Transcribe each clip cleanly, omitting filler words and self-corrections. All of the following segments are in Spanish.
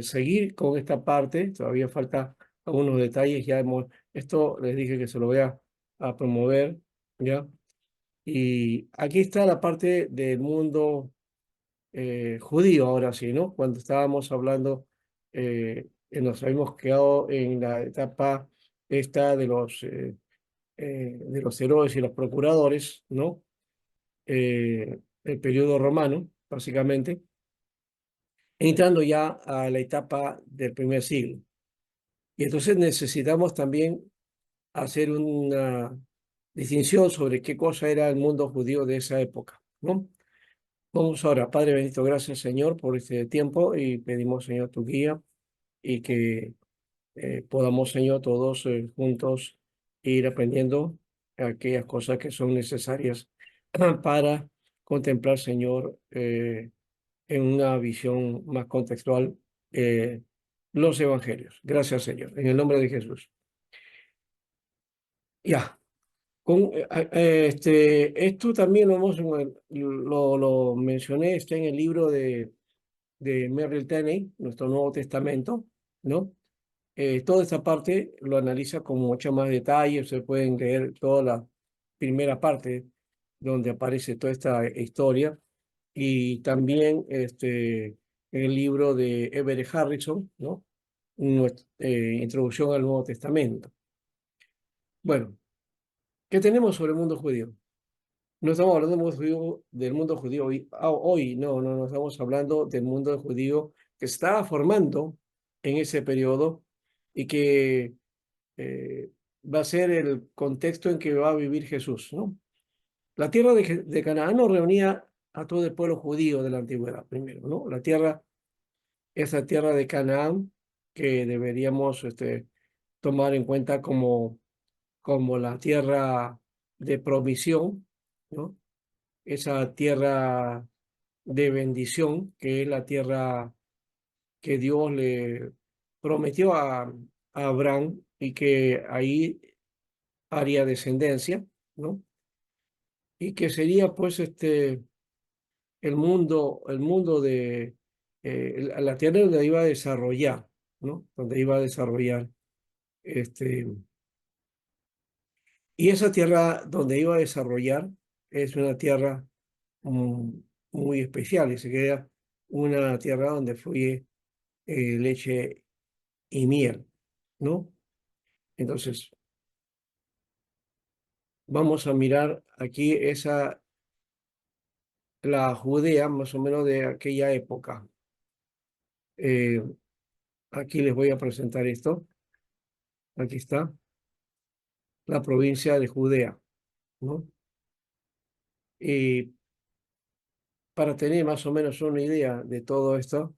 seguir con esta parte. Todavía falta algunos detalles. Esto les dije que se lo voy a promover, ¿ya? Y aquí está la parte del mundo judío, ahora sí, ¿no? Cuando estábamos hablando, nos habíamos quedado en la etapa esta de los héroes y los procuradores, ¿no? El periodo romano, básicamente, entrando ya a la etapa del primer siglo. Y entonces necesitamos también hacer una distinción sobre qué cosa era el mundo judío de esa época, ¿no? Vamos ahora, Padre bendito, gracias Señor por este tiempo y pedimos Señor tu guía y que podamos Señor todos juntos ir aprendiendo aquellas cosas que son necesarias para contemplar Señor en una visión más contextual los evangelios. Gracias Señor, en el nombre de Jesús. Ya. Esto también lo mencioné, está en el libro de Merrill Tenney, nuestro Nuevo Testamento, ¿no? Toda esta parte lo analiza con mucho más detalle, se pueden leer toda la primera parte donde aparece toda esta historia y también en el libro de Everett Harrison, ¿no? Introducción al Nuevo Testamento. Bueno, ¿qué tenemos sobre el mundo judío? No estamos hablando del mundo judío hoy, no estamos hablando del mundo judío que se estaba formando en ese periodo y que eh, va a ser el contexto en que va a vivir Jesús, ¿no? La tierra de Canaán no reunía a todo el pueblo judío de la antigüedad, primero, ¿no? Esa tierra de Canaán que deberíamos tomar en cuenta como la tierra de provisión, ¿no? Esa tierra de bendición, que es la tierra que Dios le prometió a Abraham y que ahí haría descendencia, ¿no? Y que sería pues el mundo de la tierra donde iba a desarrollar, ¿no? Donde iba a desarrollar este, y esa tierra donde iba a desarrollar es una tierra mm, muy especial, y se queda una tierra donde fluye leche y miel, ¿no? Entonces, vamos a mirar aquí la Judea, más o menos de aquella época. Eh, Aquí les voy a presentar esto. Aquí está, la provincia de Judea, ¿no? Y para tener más o menos una idea de todo esto,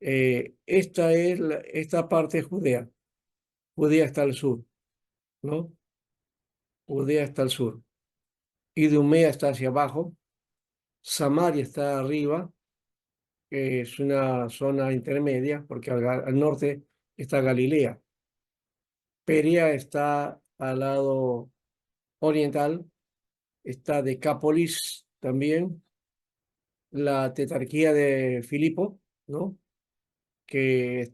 esta parte es Judea. Judea está al sur, ¿no? Judea está al sur. Idumea está hacia abajo. Samaria está arriba, que es una zona intermedia, porque al norte está Galilea. Perea está al lado oriental, está Decápolis también, la tetrarquía de Filipo, ¿no? Que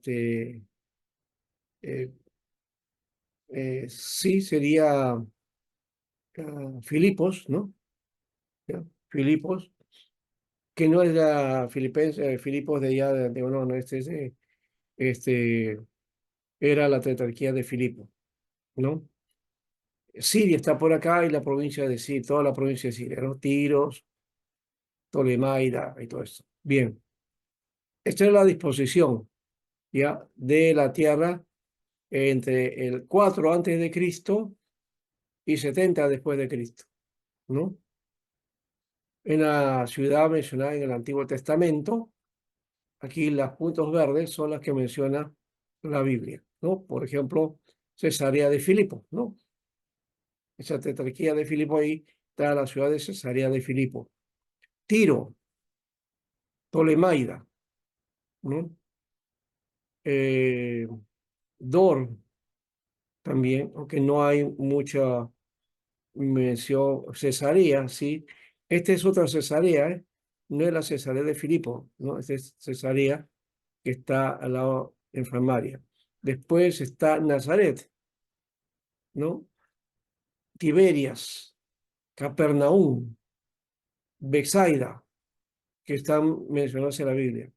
eh, sí sería Filipos, ¿no? ¿Ya? Filipos, que no es la Filipos de allá no, este, era la tetrarquía de Filipo, ¿no? Siria está por acá y la provincia de Siria, toda la provincia de Siria, ¿no? Tiros, Tolemaida y todo esto. Bien, esta es la disposición ya de la tierra entre el 4 antes de Cristo y 70 después de Cristo, ¿no? En la ciudad mencionada en el Antiguo Testamento, aquí las puntos verdes son las que menciona la Biblia, ¿no? Por ejemplo, Cesarea de Filipo, ¿no? Esa tetrarquía de Filipo ahí está la ciudad de Cesarea de Filipo. Tiro, Tolemaida, ¿no? Eh, Dor también, aunque no hay mucha mención, Cesarea, sí. Esta es otra Cesarea, ¿eh? No es la Cesarea de Filipo, ¿no? Esta es Cesarea que está al lado en Samaria. Después está Nazaret, ¿no? Tiberias, Capernaum, Betsaida, que están mencionados en la Biblia.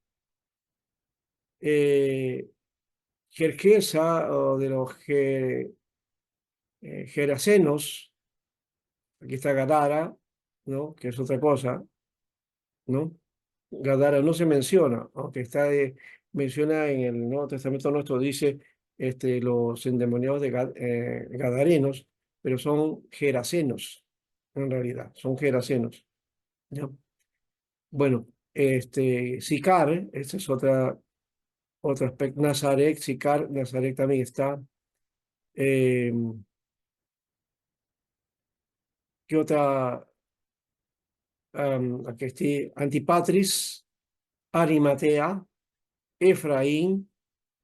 Gergesa, o de los Gerasenos, aquí está Gadara, ¿no? Que es otra cosa, ¿no? Gadara no se menciona, aunque menciona en el Nuevo Testamento nuestro, dice los endemoniados de Gadarenos, pero son gerasenos, en realidad, son gerasenos, ¿ya? Bueno, Sicar, esta es otro aspecto, Nazaret, Sicar, Nazaret también está. Eh, ¿Qué otra? Aquí estoy, Antipatris, Arimatea, Efraín,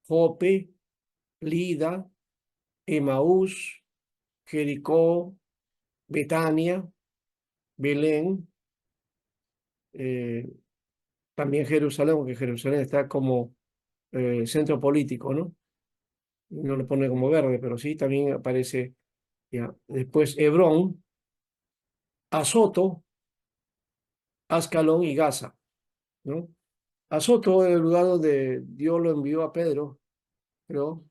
Jope, Lida, Emaús, Jericó, Betania, Belén, eh, también Jerusalén, porque Jerusalén está como centro político, ¿no? No lo pone como verde, pero sí, también aparece, ya. Después Hebrón, Azoto, Ascalón y Gaza, ¿no? Azoto es el lugar donde Dios lo envió a Pedro, creo.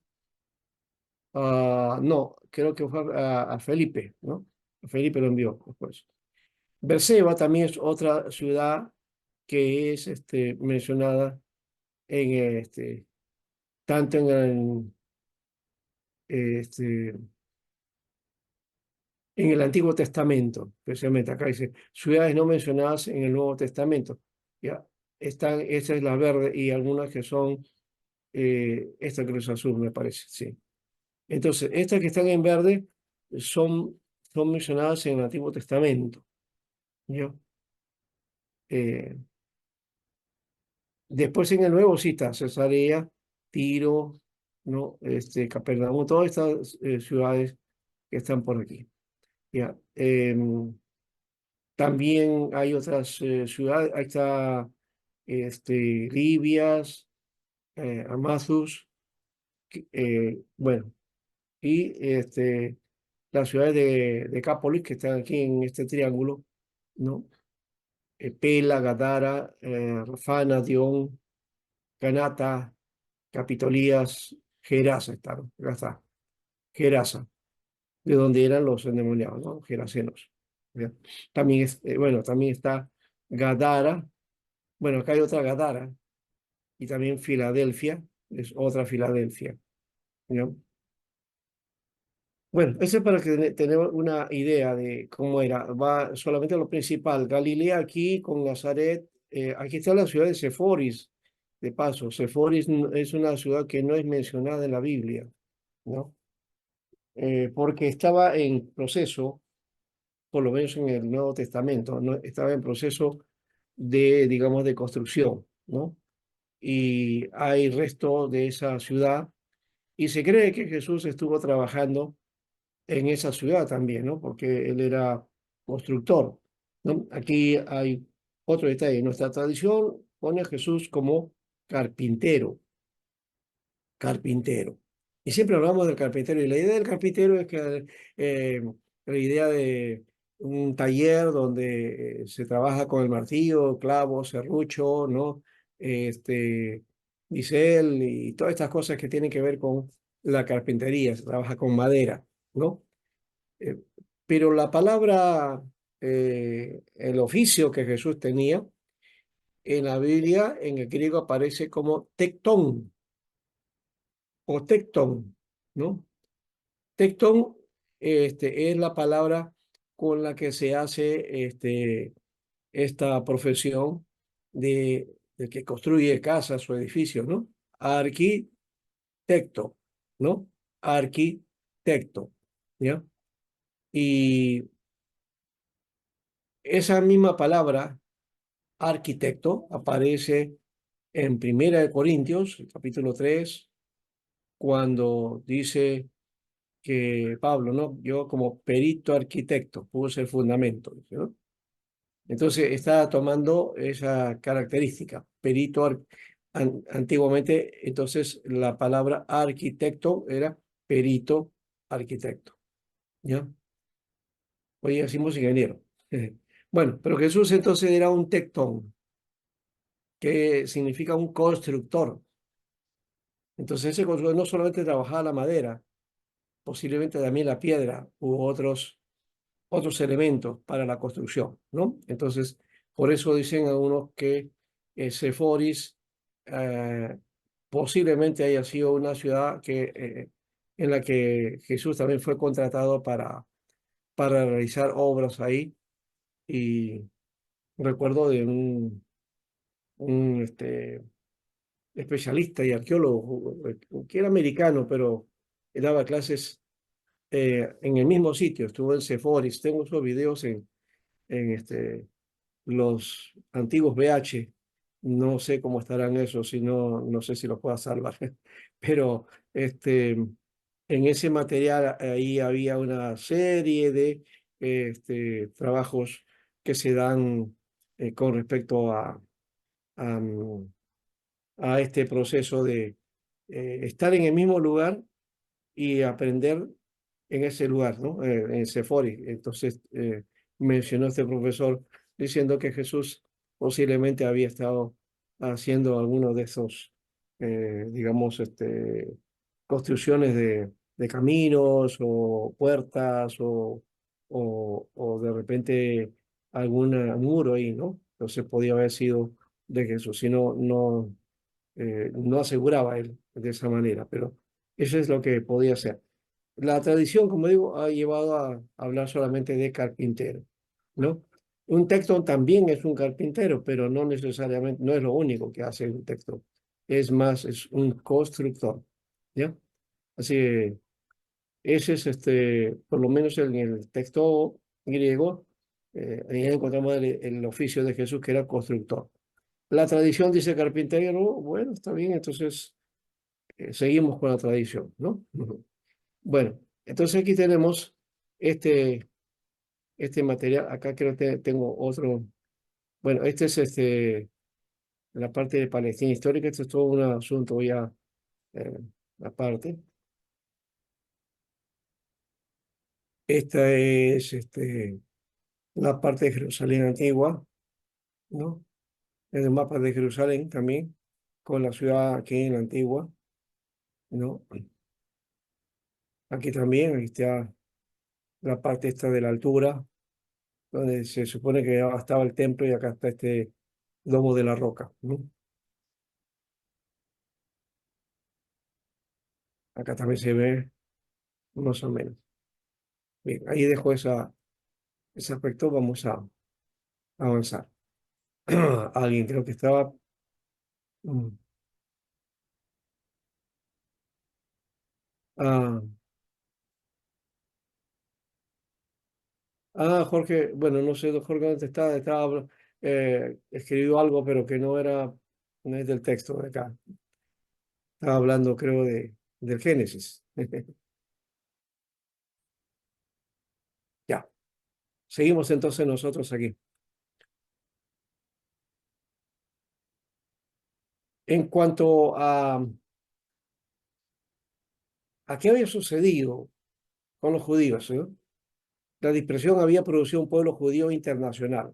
No, creo que fue a Felipe, ¿no? A Felipe lo envió después. Berseba también es otra ciudad que es mencionada en tanto este, en el Antiguo Testamento, especialmente acá dice ciudades no mencionadas en el Nuevo Testamento. Ya están, esta es la verde y algunas que son esta Cruz Azul, me parece, sí. Entonces, estas que están en verde son, son mencionadas en el Antiguo Testamento. ¿Ya? Eh, Después en el Nuevo sí está Cesarea, Tiro, ¿no? Capernaum, todas estas ciudades que están por aquí. ¿Ya? También hay otras ciudades, ahí está Libias, Amazus, bueno, y las ciudades de Decápolis que están aquí en este triángulo, ¿no? Pela, Gadara, Rafana, Dion, Canata, Capitolías, Gerasa están, acá está, Gerasa, de donde eran los endemoniados, ¿no? Gerasenos. ¿Ya? También bueno, también está Gadara, bueno, acá hay otra Gadara, y también Filadelfia, es otra Filadelfia, ¿ya? Bueno, eso es para que tener una idea de cómo era. Va solamente a lo principal. Galilea aquí con Nazaret. Aquí está la ciudad de Seforis, de paso. Seforis es una ciudad que no es mencionada en la Biblia, ¿no? Porque estaba en proceso, por lo menos en el Nuevo Testamento, ¿no? Estaba en proceso de, digamos, de construcción, ¿no? Y hay resto de esa ciudad. Y se cree que Jesús estuvo trabajando en esa ciudad también, ¿no? Porque él era constructor, ¿no? Aquí hay otro detalle. Nuestra tradición pone a Jesús como carpintero, carpintero. Y siempre hablamos del carpintero. Y la idea del carpintero es que la idea de un taller donde se trabaja con el martillo, clavo, serrucho, ¿no? Este, bisel y todas estas cosas que tienen que ver con la carpintería. Se trabaja con madera, ¿no? Eh, pero la palabra, el oficio que Jesús tenía, en la Biblia, en el griego aparece como tectón o tectón, ¿no? Tectón, es la palabra con la que se hace esta profesión de que construye casas o edificios, ¿no? Arquitecto, ¿no? Arquitecto, ¿ya? Y esa misma palabra arquitecto aparece en Primera de Corintios, capítulo 3 cuando dice que Pablo, ¿no? Yo como perito arquitecto puse el fundamento, dice, ¿no? Entonces está tomando esa característica, Antiguamente, entonces, la palabra arquitecto era perito arquitecto, ¿ya? Hoy decimos ingeniero. Bueno, pero Jesús entonces era un tectón, que significa un constructor. Entonces ese constructor no solamente trabajaba la madera, posiblemente también la piedra u otros elementos para la construcción, ¿no? Entonces, por eso dicen algunos que Seforis eh, posiblemente haya sido una ciudad en la que Jesús también fue contratado para realizar obras ahí. Y recuerdo de un especialista y arqueólogo que era americano, pero daba clases en el mismo sitio, estuvo en Seforis. Tengo esos videos en los antiguos VH. No sé cómo estarán esos, si no, no sé si los pueda salvar. Pero en ese material ahí había una serie de trabajos que se dan con respecto a, mm, a este proceso de estar en el mismo lugar y aprender en ese lugar, ¿no? En Sephori. Entonces, mencionó este profesor diciendo que Jesús posiblemente había estado haciendo alguno de esos, digamos, construcciones de caminos o puertas o de repente algún muro ahí, ¿no? Entonces podía haber sido de Jesús, si no, no aseguraba él de esa manera, pero eso es lo que podía ser. La tradición, como digo, ha llevado a hablar solamente de carpintero, ¿no? Un tectón también es un carpintero, pero no necesariamente, no es lo único que hace un tectón. Es más, es un constructor, ¿ya? Así que ese es, por lo menos en el texto griego, ahí encontramos el oficio de Jesús que era constructor. La tradición dice carpintero, bueno, está bien, entonces seguimos con la tradición, ¿no? Ujú. Bueno, entonces aquí tenemos este, este material. Acá creo que tengo otro. Bueno, este es la parte de Palestina histórica. Este es todo un asunto ya eh, aparte. Esta es la parte de Jerusalén antigua, ¿no? Es el mapa de Jerusalén también, con la ciudad aquí en la antigua, ¿no? Aquí también, aquí está la parte esta de la altura, donde se supone que ya estaba el templo y acá está este domo de la roca, ¿no? Acá también se ve más o menos. Bien, ahí dejo ese aspecto, vamos a avanzar. Alguien creo que estaba... mm, ah, Jorge, bueno, no sé, Jorge, ¿dónde está? Estaba escribió algo, pero que no es del texto de acá. Estaba hablando, creo, del Génesis. Ya, seguimos entonces nosotros aquí. En cuanto a qué había sucedido con los judíos, ¿no? La dispersión había producido un pueblo judío internacional.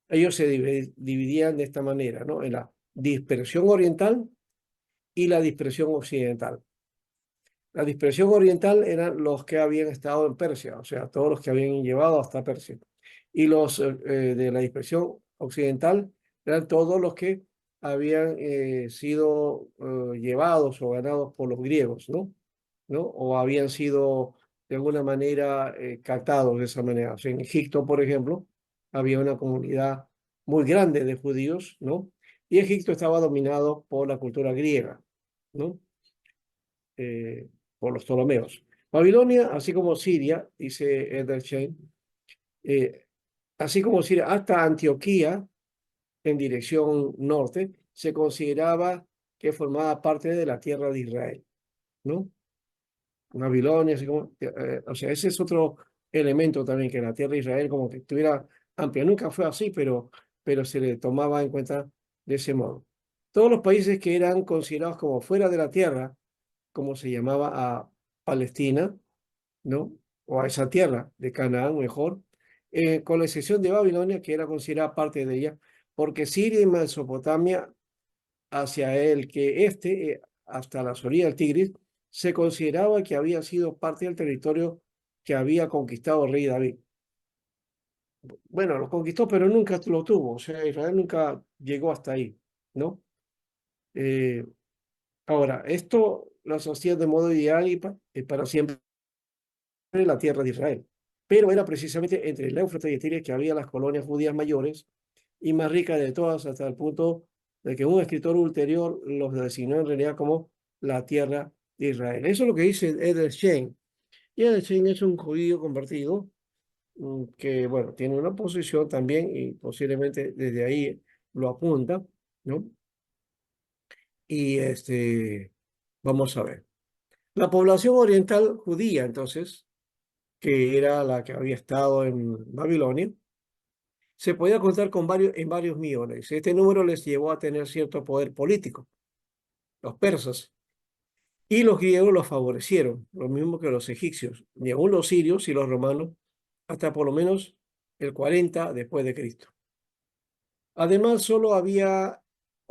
Ellos se dividían de esta manera, ¿no? En la dispersión oriental y la dispersión occidental. La dispersión oriental eran los que habían estado en Persia, o sea, todos los que habían llevado hasta Persia. Y los de la dispersión occidental eran todos los que habían sido llevados o ganados por los griegos, ¿no? ¿No? O habían sido de alguna manera captados de esa manera. O sea, en Egipto, por ejemplo, había una comunidad muy grande de judíos, ¿no? Y Egipto estaba dominado por la cultura griega, ¿no? Por los Ptolomeos. Babilonia, así como Siria, dice Edersheim, eh, así como Siria, hasta Antioquía, en dirección norte, se consideraba que formaba parte de la tierra de Israel, ¿no? Babilonia, así como, o sea, ese es otro elemento también, que la tierra de Israel como que estuviera amplia. Nunca fue así, pero se le tomaba en cuenta de ese modo. Todos los países que eran considerados como fuera de la tierra, como se llamaba a Palestina, ¿no? O a esa tierra de Canaán, mejor, con la excepción de Babilonia, que era considerada parte de ella, porque Siria y Mesopotamia, hacia el que hasta la orilla del Tigris, se consideraba que había sido parte del territorio que había conquistado el rey David. Bueno, lo conquistó, pero nunca lo tuvo, o sea, Israel nunca llegó hasta ahí, ¿no? Eh, Ahora, esto lo asocia de modo ideal y para siempre la tierra de Israel. Pero era precisamente entre el Éufrates y el Tigris que había las colonias judías mayores y más ricas de todas, hasta el punto de que un escritor ulterior los designó en realidad como la tierra de Israel. Eso es lo que dice Edelstein. Y Edelstein es un judío convertido que, bueno, tiene una posición también y posiblemente desde ahí lo apunta, ¿no? Y vamos a ver. La población oriental judía, entonces, que era la que había estado en Babilonia, se podía contar en varios millones. Este número les llevó a tener cierto poder político, los persas, y los griegos los favorecieron, lo mismo que los egipcios, y aún los sirios y los romanos, hasta por lo menos el 40 después de Cristo. Además, solo había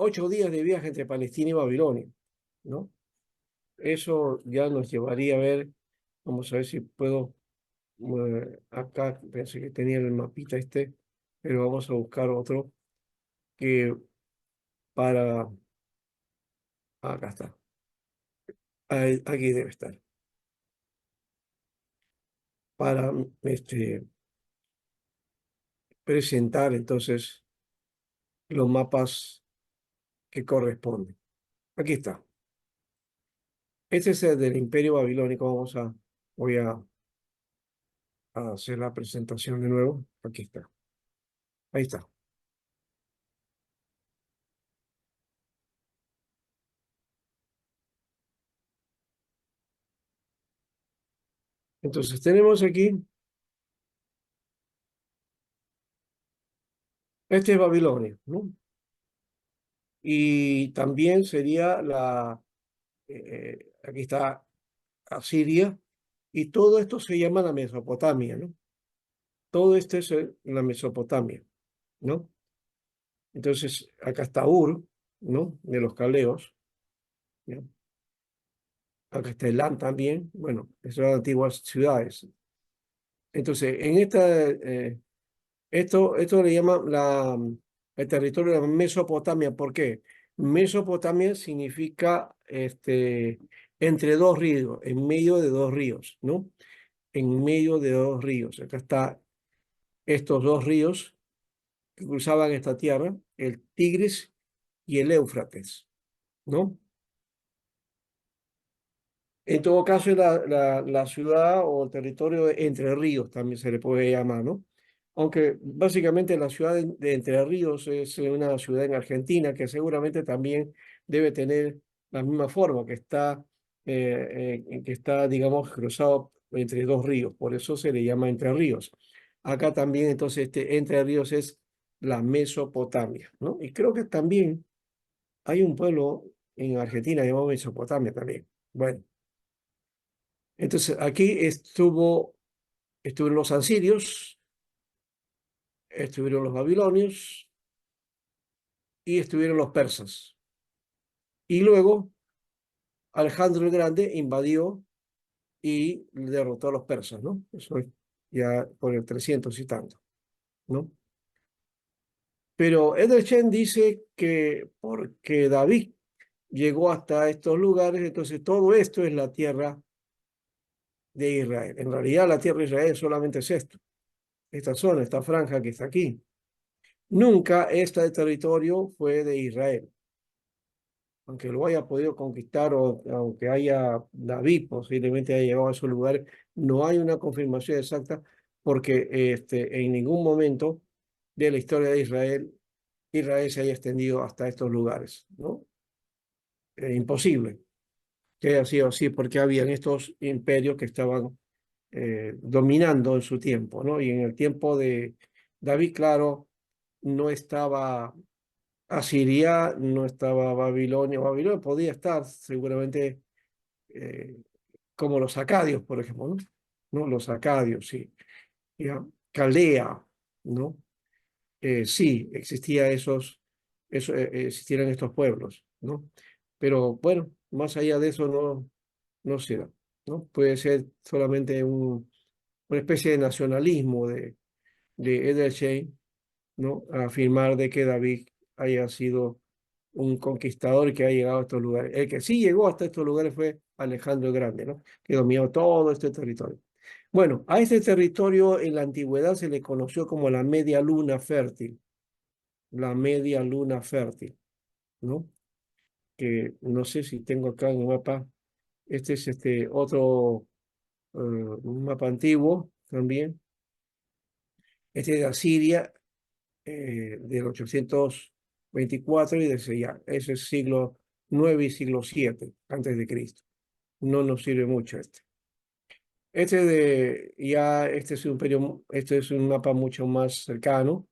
8 días de viaje entre Palestina y Babilonia, ¿no? Eso ya nos llevaría a ver, vamos a ver si puedo, acá pensé que tenía el mapita pero vamos a buscar otro que para, acá está, aquí debe estar, para presentar entonces los mapas que corresponden. Aquí está. Este es el del Imperio Babilónico. Voy a hacer la presentación de nuevo. Aquí está. Ahí está. Entonces tenemos aquí, este es Babilonia, ¿no? Y también sería aquí está Asiria, y todo esto se llama la Mesopotamia, ¿no? Todo esto es la Mesopotamia, ¿no? Entonces, acá está Ur, ¿no? De los caldeos, ¿ya? Acá está Elán también, bueno, esas son antiguas ciudades. Entonces, esto le llaman el territorio de Mesopotamia. ¿Por qué? Mesopotamia significa entre dos ríos, en medio de dos ríos, ¿no? En medio de dos ríos. Acá está estos dos ríos que cruzaban esta tierra, el Tigris y el Éufrates, ¿no? En todo caso, es la ciudad o el territorio de Entre Ríos también se le puede llamar, ¿no? Aunque básicamente la ciudad de Entre Ríos es una ciudad en Argentina que seguramente también debe tener la misma forma, que está, digamos, cruzado entre dos ríos, por eso se le llama Entre Ríos. Acá también, entonces, Entre Ríos es la Mesopotamia, ¿no? Y creo que también hay un pueblo en Argentina llamado Mesopotamia también. Bueno. Entonces, aquí estuvieron los asirios, estuvieron los babilonios y estuvieron los persas. Y luego Alejandro el Grande invadió y derrotó a los persas, ¿no? Eso es ya por el 300 y tanto, ¿no? Pero Edelchen dice que porque David llegó hasta estos lugares, entonces todo esto es la tierra de Israel. En realidad la tierra de Israel solamente es esto, esta zona, esta franja que está aquí. Nunca este territorio fue de Israel, aunque lo haya podido conquistar o aunque haya David posiblemente haya llegado a esos lugares, no hay una confirmación exacta porque en ningún momento de la historia de Israel, Israel se haya extendido hasta estos lugares, ¿no? Imposible que haya sido así porque habían estos imperios que estaban dominando en su tiempo, ¿no? Y en el tiempo de David, claro, no estaba Asiria no estaba Babilonia. Babilonia podía estar seguramente eh, como los acadios, por ejemplo, ¿no? ¿No? Los acadios, sí. Ya. Caldea, ¿no? Sí, existieran estos pueblos, ¿no? Pero bueno, más allá de eso no se da, ¿no? Puede ser solamente una especie de nacionalismo de Edelstein, ¿no? A afirmar de que David haya sido un conquistador que ha llegado a estos lugares. El que sí llegó hasta estos lugares fue Alejandro el Grande, ¿no? Que dominó todo este territorio. Bueno, a este territorio en la antigüedad se le conoció como la media luna fértil, ¿no? Que no sé si tengo acá en el mapa. Este es otro un mapa antiguo también. Este es de Asiria, del 824 y de ya. Ese es siglo 9 y siglo 7 antes de Cristo. No nos sirve mucho este. Este es un este es un mapa mucho más cercano,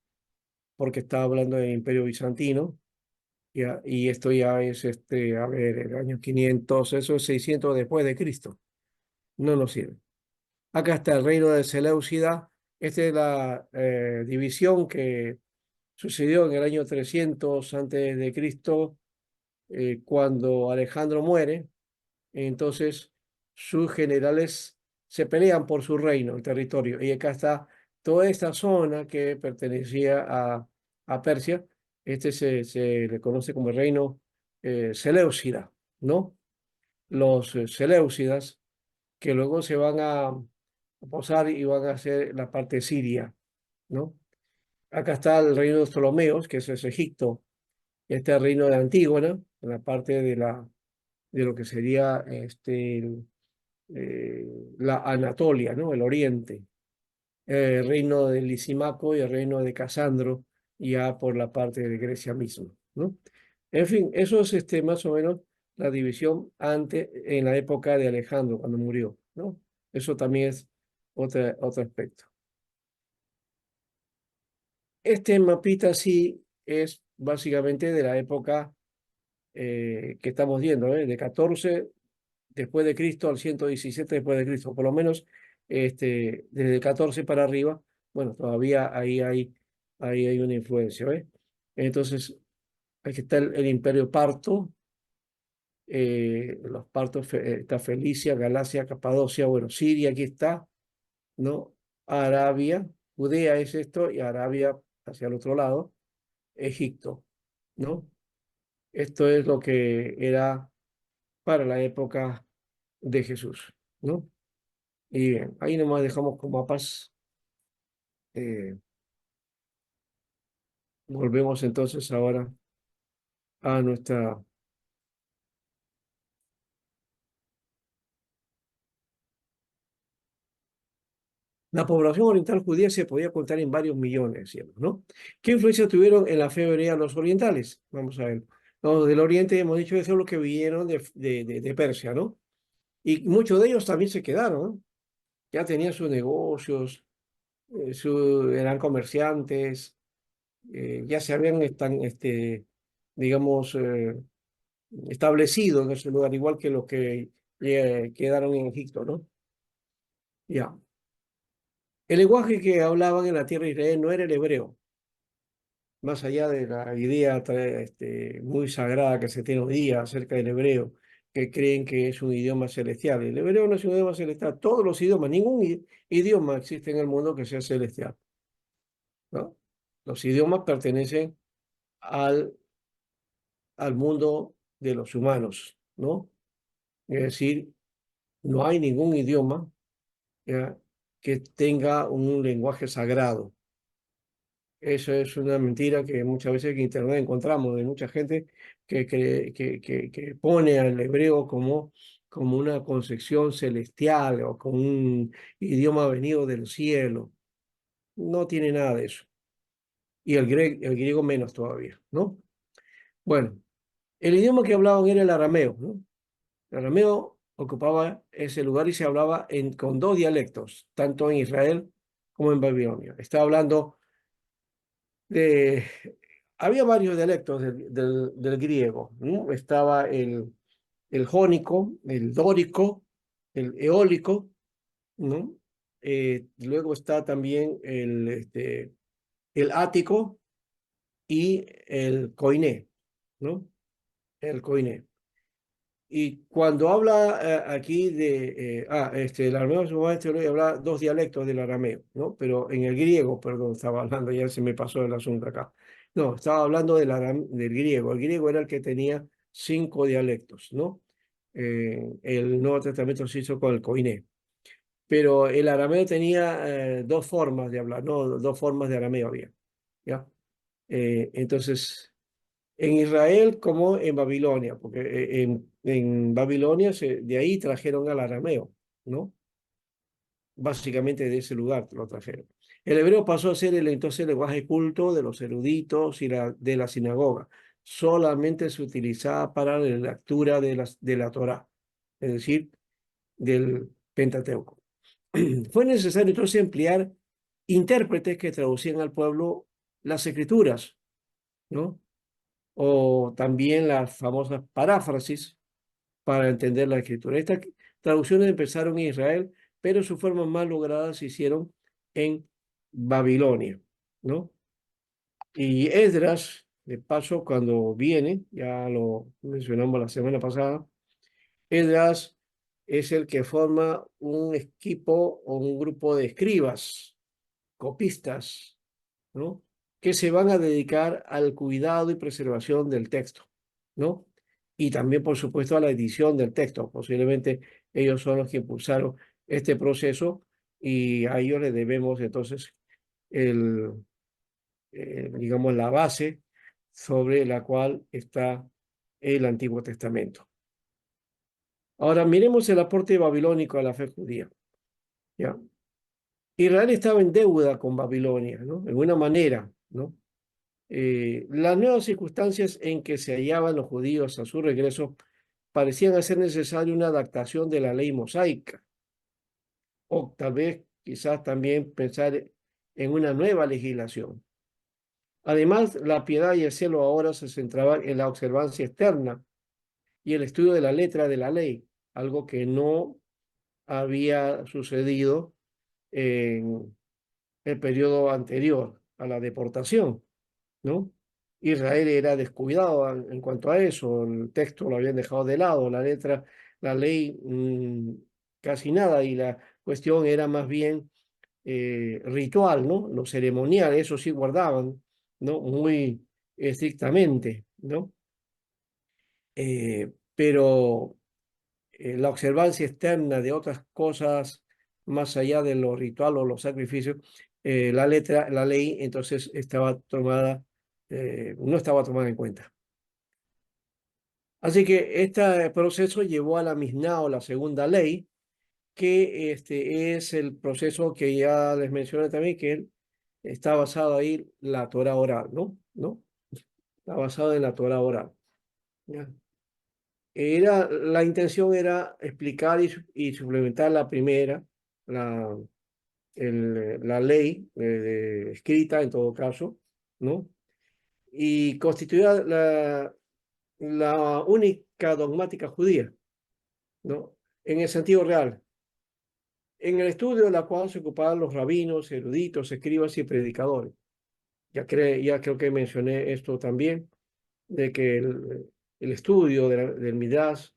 porque está hablando del Imperio Bizantino. Ya, y esto ya es, a ver, el año 500, eso es 600 después de Cristo. No nos sirve. Acá está el reino de Seleucida. Esta es la división que sucedió en el año 300 antes de Cristo, cuando Alejandro muere. Entonces, sus generales se pelean por su reino, el territorio. Y acá está toda esta zona que pertenecía a Persia. Se le conoce como el reino Seleucida, ¿no? Los Seleucidas, que luego se van a posar y van a hacer la parte siria, ¿no? Acá está el reino de los Ptolomeos, que eso es Egipto. Este es el reino de Antígona, en la parte de lo que sería eh, la Anatolia, ¿no? El oriente, el reino de Lisimaco y el reino de Casandro, ya por la parte de Grecia misma, ¿no? En fin, eso es más o menos la división en la época de Alejandro, cuando murió, ¿no? Eso también es otro aspecto. Este mapita sí es básicamente de la época que estamos viendo, de 14 después de Cristo al 117 después de Cristo, por lo menos desde el 14 para arriba, bueno, todavía ahí hay una influencia, ¿eh? Entonces, aquí está el Imperio Parto, los partos, está Felicia, Galacia, Capadocia, bueno, Siria, aquí está, ¿no? Arabia, Judea es esto, y Arabia hacia el otro lado, Egipto, ¿no? Esto es lo que era para la época de Jesús, ¿no? Y bien, ahí nomás dejamos con mapas. eh, Volvemos entonces ahora a nuestra... La población oriental judía se podía contar en varios millones, decíamos, ¿no? ¿Qué influencia tuvieron en la fe hebrea los orientales? Vamos a ver. Los del oriente hemos dicho eso es lo que vinieron de Persia, ¿no? Y muchos de ellos también se quedaron, ¿no? Ya tenían sus negocios, eran comerciantes, ya se habían, digamos, establecido en ese lugar, igual que los que quedaron en Egipto, ¿no? Ya. El lenguaje que hablaban en la tierra de Israel no era el hebreo, más allá de la idea muy sagrada que se tiene hoy día acerca del hebreo, que creen que es un idioma celestial. El hebreo no es un idioma celestial. Todos los idiomas, ningún idioma existe en el mundo que sea celestial, ¿no? Los idiomas pertenecen al, al mundo de los humanos, ¿no? Es decir, no hay ningún idioma, ¿ya?, que tenga un lenguaje sagrado. Eso es una mentira que muchas veces en Internet encontramos de mucha gente que pone al hebreo como una concepción celestial o como un idioma venido del cielo. No tiene nada de eso. Y el griego menos todavía, ¿no? Bueno, el idioma que hablaban era el arameo, ¿no? El arameo ocupaba ese lugar y se hablaba con dos dialectos, tanto en Israel como en Babilonia. Estaba hablando de había varios dialectos del griego, ¿no? Estaba el jónico, el dórico, el eólico, ¿no? Luego está también el ático y el koiné, ¿no? El koiné. Y cuando habla aquí el arameo sumamente habla dos dialectos del arameo, ¿no? Pero en el griego, perdón, estaba hablando, ya se me pasó el asunto acá. No, estaba hablando del griego. El griego era el que tenía cinco dialectos, ¿no? El Nuevo Testamento se hizo con el koiné. Pero el arameo tenía dos formas de hablar, ¿no? Dos formas de arameo había, ¿ya? Entonces, en Israel como en Babilonia, porque en Babilonia de ahí trajeron al arameo, ¿no? Básicamente de ese lugar lo trajeron. El hebreo pasó a ser entonces el lenguaje culto de los eruditos y de la sinagoga. Solamente se utilizaba para la lectura de la Torá, es decir, del Pentateuco. Fue necesario entonces emplear intérpretes que traducían al pueblo las escrituras, ¿no? O también las famosas paráfrasis para entender la escritura. Estas traducciones empezaron en Israel, pero sus formas más logradas se hicieron en Babilonia, ¿no? Y Esdras, de paso, cuando viene, ya lo mencionamos la semana pasada, Esdras es el que forma un equipo o un grupo de escribas, copistas, ¿no? Que se van a dedicar al cuidado y preservación del texto, ¿no? Y también, por supuesto, a la edición del texto. Posiblemente ellos son los que impulsaron este proceso y a ellos les debemos entonces el, digamos, la base sobre la cual está el Antiguo Testamento. Ahora miremos el aporte babilónico a la fe judía, ¿ya? Israel estaba en deuda con Babilonia, ¿no? De alguna manera, ¿no? Las nuevas circunstancias en que se hallaban los judíos a su regreso parecían hacer necesaria una adaptación de la ley mosaica, o tal vez quizás también pensar en una nueva legislación. Además, la piedad y el celo ahora se centraban en la observancia externa y el estudio de la letra de la ley, algo que no había sucedido en el periodo anterior a la deportación, ¿no? Israel era descuidado en cuanto a eso, el texto lo habían dejado de lado, la letra, la ley, casi nada, y la cuestión era más bien ritual, ¿no? Lo ceremonial, eso sí guardaban, ¿no? Muy estrictamente, ¿no? Pero la observancia externa de otras cosas más allá de lo ritual o los sacrificios, la ley entonces estaba tomada, no estaba tomada en cuenta. Así que este proceso llevó a la Misná o la segunda ley, que es el proceso que ya les mencioné también, que está basado ahí la Torah oral, ¿no? ¿No? Está basado en la Torah oral. ¿Ya? La intención era explicar y suplementar la primera, la, la ley escrita en todo caso, ¿no? Y constituía la única dogmática judía, ¿no? En el sentido real, en el estudio de la cual se ocupaban los rabinos, eruditos, escribas y predicadores. Ya creo que mencioné esto también, de que el estudio del Midrash,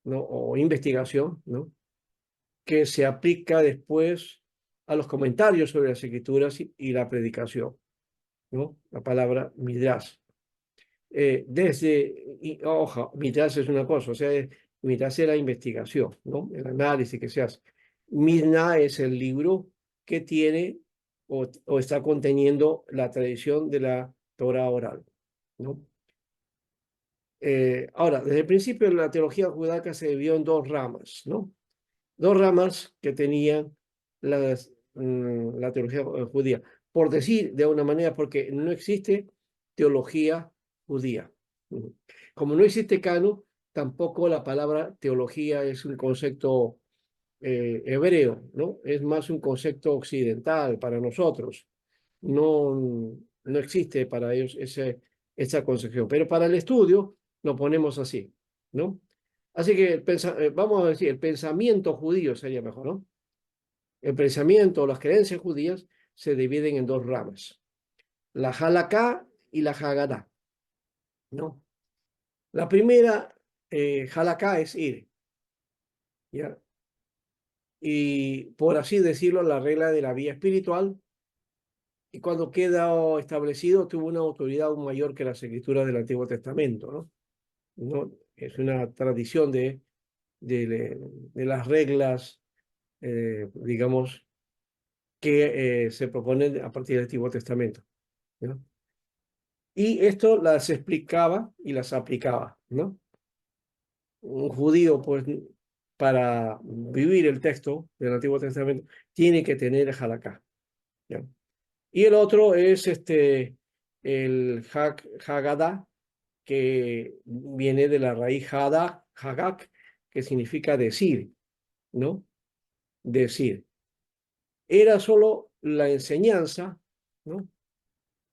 ¿no? O investigación, ¿no? Que se aplica después a los comentarios sobre las escrituras y la predicación, ¿no? La palabra Midrash. Ojo, Midrash es una cosa, o sea, Midrash es la investigación, ¿no? El análisis que se hace. Misna es el libro que tiene o está conteniendo la tradición de la Torah oral, ¿no? Ahora, desde el principio la teología judaica se dividió en dos ramas, ¿no? Dos ramas que tenían la teología judía. Por decir de una manera, porque no existe teología judía. Como no existe canon, tampoco la palabra teología es un concepto hebreo, ¿no? Es más un concepto occidental para nosotros. No, no existe para ellos esa concepción. Pero para el estudio lo ponemos así, ¿no? Así que vamos a decir, el pensamiento judío sería mejor, ¿no? El pensamiento o las creencias judías se dividen en dos ramas, la Halaká y la Hagadá, ¿no? La primera, Halaká, es ir, ¿ya? Y por así decirlo, la regla de la vía espiritual, y cuando queda establecido, tuvo una autoridad aún mayor que las escrituras del Antiguo Testamento, ¿no? ¿No? Es una tradición de las reglas, digamos, que se proponen a partir del Antiguo Testamento, ¿no? Y esto las explicaba y las aplicaba, ¿no? Un judío, pues, para vivir el texto del Antiguo Testamento, tiene que tener Halaká, ¿ya? Y el otro es el Hagadá, que viene de la raíz Hagak, que significa decir, ¿no? Decir. Era solo la enseñanza, ¿no?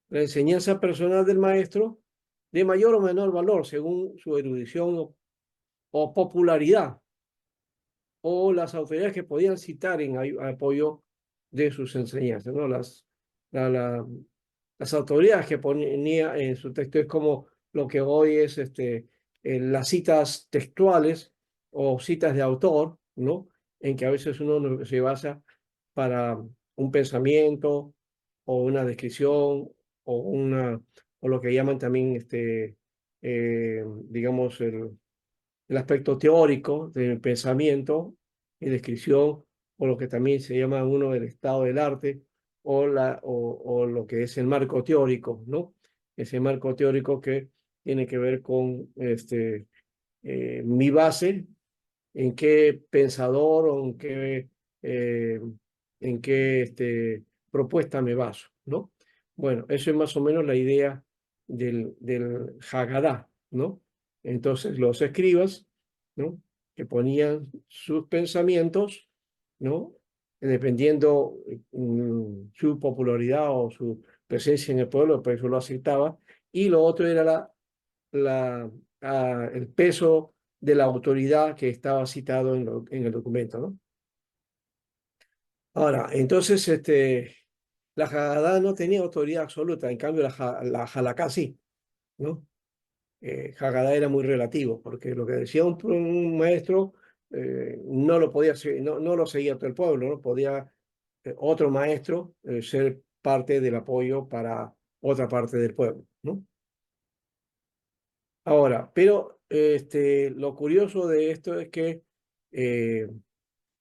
La enseñanza personal del maestro, de mayor o menor valor, según su erudición o popularidad, o las autoridades que podían citar en apoyo de sus enseñanzas, ¿no? La, la- las autoridades que ponía en su texto es como lo que hoy es en las citas textuales o citas de autor, ¿no? En que a veces uno se basa para un pensamiento o una descripción o lo que llaman también digamos el aspecto teórico del pensamiento y descripción, o lo que también se llama uno el estado del arte, o lo que es el marco teórico, ¿no? Ese marco teórico que tiene que ver con mi base, en qué pensador o eh, en qué propuesta me baso, ¿no? Bueno, eso es más o menos la idea del Haggadah, ¿no? Entonces los escribas, ¿no? Que ponían sus pensamientos, ¿no? Dependiendo su popularidad o su presencia en el pueblo, por eso lo aceptaba, y lo otro era el peso de la autoridad que estaba citado en el documento, ¿no? Ahora, entonces, la Hagadá no tenía autoridad absoluta, en cambio la Halaká sí, ¿no? Hagadá era muy relativo, porque lo que decía un maestro no lo podía no lo seguía todo el pueblo, ¿no? Podía otro maestro ser parte del apoyo para otra parte del pueblo, ¿no? Ahora, pero lo curioso de esto es que eh,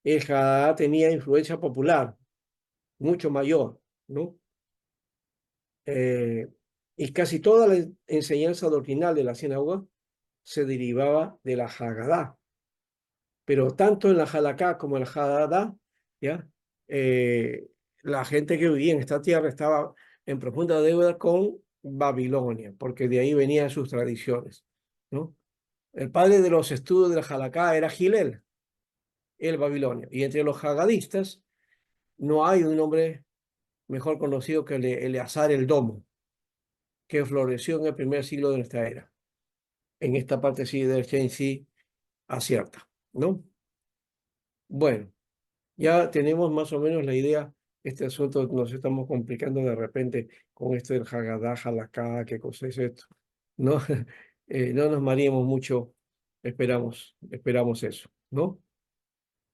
el Haddad tenía influencia popular mucho mayor, ¿no? Eh, y casi toda la enseñanza doctrinal de la sinagoga se derivaba de la Haggadah, pero tanto en la Halaká como en la Haggadah, ¿ya? Eh, la gente que vivía en esta tierra estaba en profunda deuda con Babilonia, porque de ahí venían sus tradiciones, ¿no? El padre de los estudios de la Halaká era Gilel, el babilonio, y entre los hagadistas no hay un nombre mejor conocido que Eleazar el Domo, que floreció en el primer siglo de nuestra era. En esta parte sí del sí acierta, ¿no? Bueno, ya tenemos más o menos la idea. Este asunto nos estamos complicando de repente con esto del Haggadah, Halaká, qué cosa es esto. No, no nos mareemos mucho, esperamos eso, ¿no?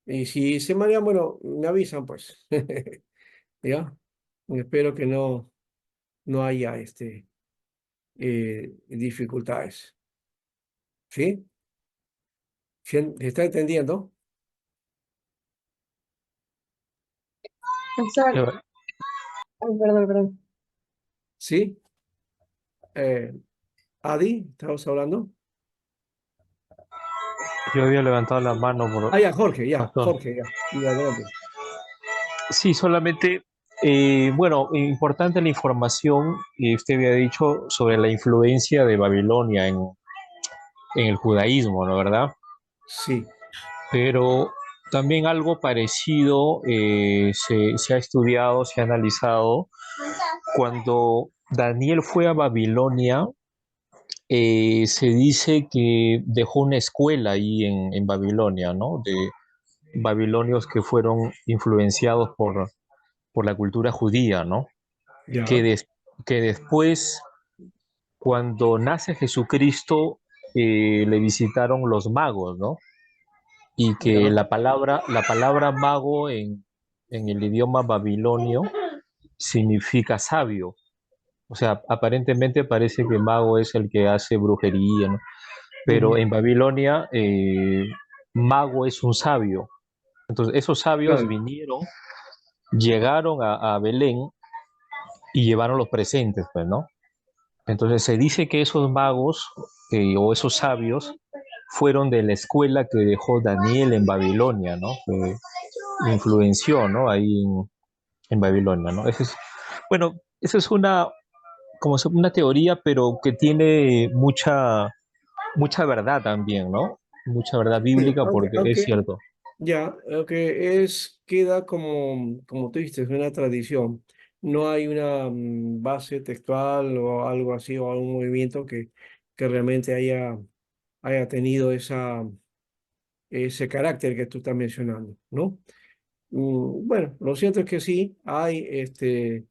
Y si se marean, bueno, me avisan, pues. ¿Ya? Espero que no haya dificultades. ¿Sí? ¿Se está entendiendo? Exacto. Yo, Ay, perdón, perdón. ¿Sí? Eh, Adi, ¿estabas hablando? yo había levantado la mano por Ah, ya, razón. Jorge, ya. Y adelante. Sí, solamente, bueno, importante la información que usted había dicho sobre la influencia de Babilonia en el judaísmo, ¿no? ¿Verdad? Sí, Pero también algo parecido se ha estudiado, se ha analizado cuando Daniel fue a Babilonia, se dice que dejó una escuela ahí en Babilonia, ¿no? De babilonios que fueron influenciados por la cultura judía, ¿no? Que, Ya, des- que después, cuando nace Jesucristo, le visitaron los magos, ¿no? Y que ya, la palabra mago en el idioma babilonio significa sabio. O sea, aparentemente parece que mago es el que hace brujería, ¿no? Pero ujú, en Babilonia, mago es un sabio. Entonces, esos sabios claro, vinieron, llegaron a Belén y llevaron los presentes, pues, ¿no? Entonces, se dice que esos magos o esos sabios fueron de la escuela que dejó Daniel en Babilonia, ¿no? Que influenció, ¿no? Ahí en Babilonia, ¿no? Bueno, esa es una teoría, pero que tiene mucha verdad también, ¿no? Mucha verdad sí, bíblica aunque, porque es aunque cierto. ya, aunque queda como tú dijiste, es una tradición. No hay una base textual o algo así, o algún movimiento que realmente haya tenido ese carácter que tú estás mencionando, ¿no? Bueno, lo cierto es que sí, hay eh,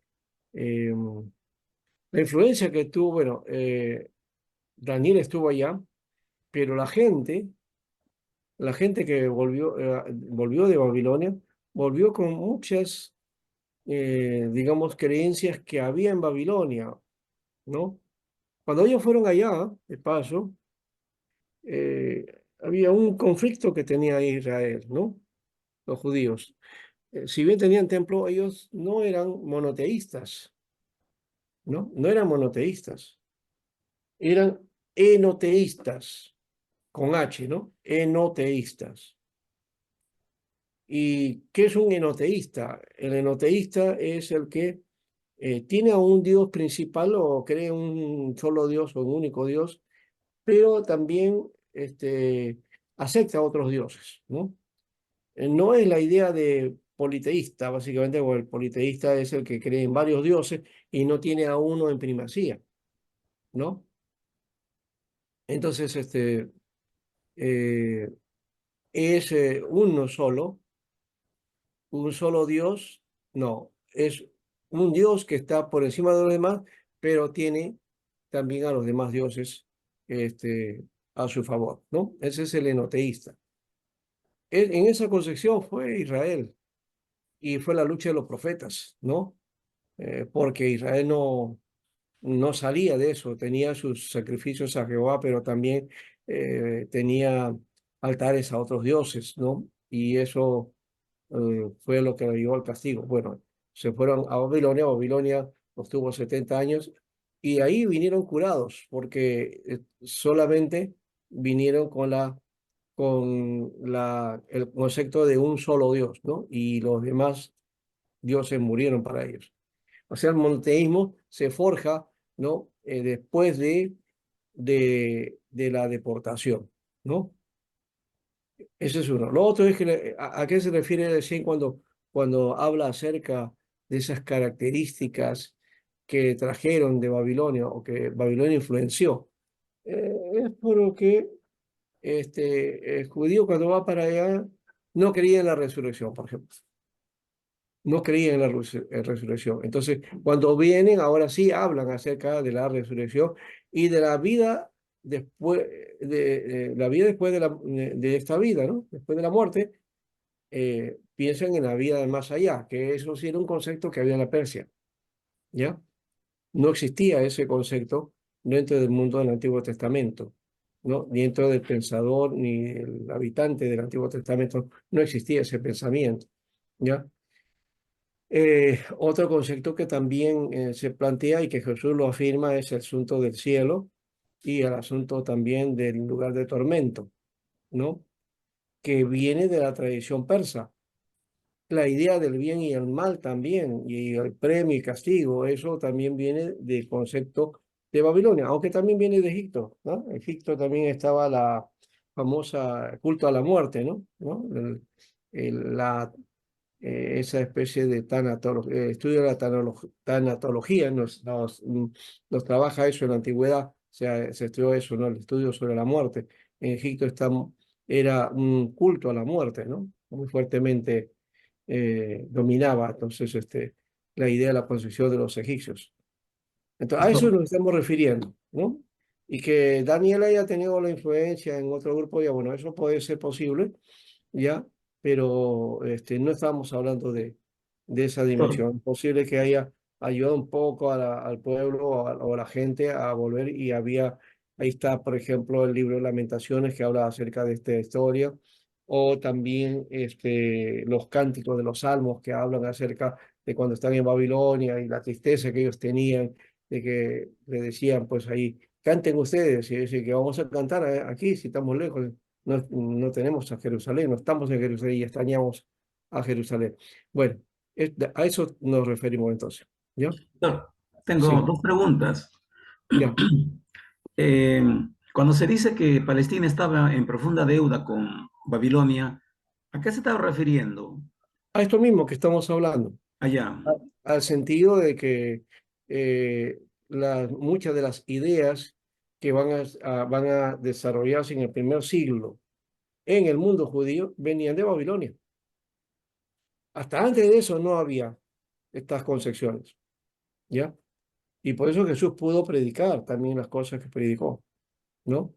la influencia que tuvo, bueno, Daniel estuvo allá, pero la gente que volvió de Babilonia, volvió con muchas, digamos, creencias que había en Babilonia, ¿no? Cuando ellos fueron allá, de paso, había un conflicto que tenía Israel, ¿no? Los judíos. Si bien tenían templo, ellos no eran monoteístas, ¿no? No eran monoteístas, eran enoteístas, con H, ¿no? Enoteístas. ¿Y qué es un enoteísta? El enoteísta es el que tiene a un Dios principal o cree un solo Dios o un único Dios, pero también acepta a otros dioses, ¿no? No es la idea de politeísta, básicamente, o el politeísta es el que cree en varios dioses y no tiene a uno en primacía, ¿no? Entonces, eh, es uno solo, un solo Dios, no, es un Dios que está por encima de los demás, pero tiene también a los demás dioses a su favor, ¿no? Ese es el enoteísta. En esa concepción fue Israel y fue la lucha de los profetas, ¿no? Porque Israel no salía de eso, tenía sus sacrificios a Jehová, pero también tenía altares a otros dioses, ¿no? Y eso fue lo que le llevó al castigo. Bueno, se fueron a Babilonia, Babilonia los tuvo 70 años y ahí vinieron curados, porque solamente vinieron el concepto de un solo Dios, ¿no? Y los demás dioses murieron para ellos. O sea, el monoteísmo se forja, ¿no? Después de la deportación, ¿no? Ese es uno. Lo otro es que, ¿a qué se refiere recién cuando habla acerca de esas características que trajeron de Babilonia o que Babilonia influenció? Es porque el judío cuando va para allá no creía en la resurrección, por ejemplo. No creían en la resurrección. Entonces, cuando vienen, ahora sí hablan acerca de la resurrección y de la vida después la vida después de esta vida, ¿no? Después de la muerte, piensan en la vida del más allá, que eso sí era un concepto que había en la Persia, ¿ya? No existía ese concepto dentro del mundo del Antiguo Testamento, ¿no? Ni dentro del pensador ni el habitante del Antiguo Testamento no existía ese pensamiento, ¿ya? Otro concepto que también se plantea y que Jesús lo afirma es el asunto del cielo y el asunto también del lugar de tormento, ¿no? Que viene de la tradición persa. La idea del bien y el mal también, y el premio y castigo, eso también viene del concepto de Babilonia, aunque también viene de Egipto, ¿no? En Egipto también estaba la famosa culto a la muerte, ¿no? ¿No? La esa especie de estudio de la tanatología, nos trabaja eso en la antigüedad, se estudió eso, ¿no? El estudio sobre la muerte. En Egipto era un culto a la muerte, ¿no? Muy fuertemente dominaba entonces la idea de la concepción de los egipcios. Entonces, a eso Eso, nos estamos refiriendo, ¿no? Y que Daniel haya tenido la influencia en otro grupo, ya bueno, eso puede ser posible, ya, pero no estamos hablando de esa eso, dimensión. Posible que haya ayudado un poco al pueblo o a la gente a volver y ahí está, por ejemplo, el libro de Lamentaciones que habla acerca de esta historia, o también los cánticos de los salmos que hablan acerca de cuando están en Babilonia y la tristeza que ellos tenían, de que le decían, pues ahí, canten ustedes, y dice que vamos a cantar aquí si estamos lejos. No tenemos a Jerusalén, no estamos en Jerusalén y extrañamos a Jerusalén. Bueno, a eso nos referimos entonces. ¿Ya? doctor, tengo Sí, dos preguntas. ya. Eh, Cuando se dice que Palestina estaba en profunda deuda con Babilonia, ¿a qué se estaba refiriendo A esto mismo que estamos hablando, allá? al sentido de que muchas de las ideas que van a desarrollarse en el primer siglo en el mundo judío venían de Babilonia. Hasta antes de eso no había estas concepciones, ¿ya? Y por eso Jesús pudo predicar también las cosas que predicó, ¿no?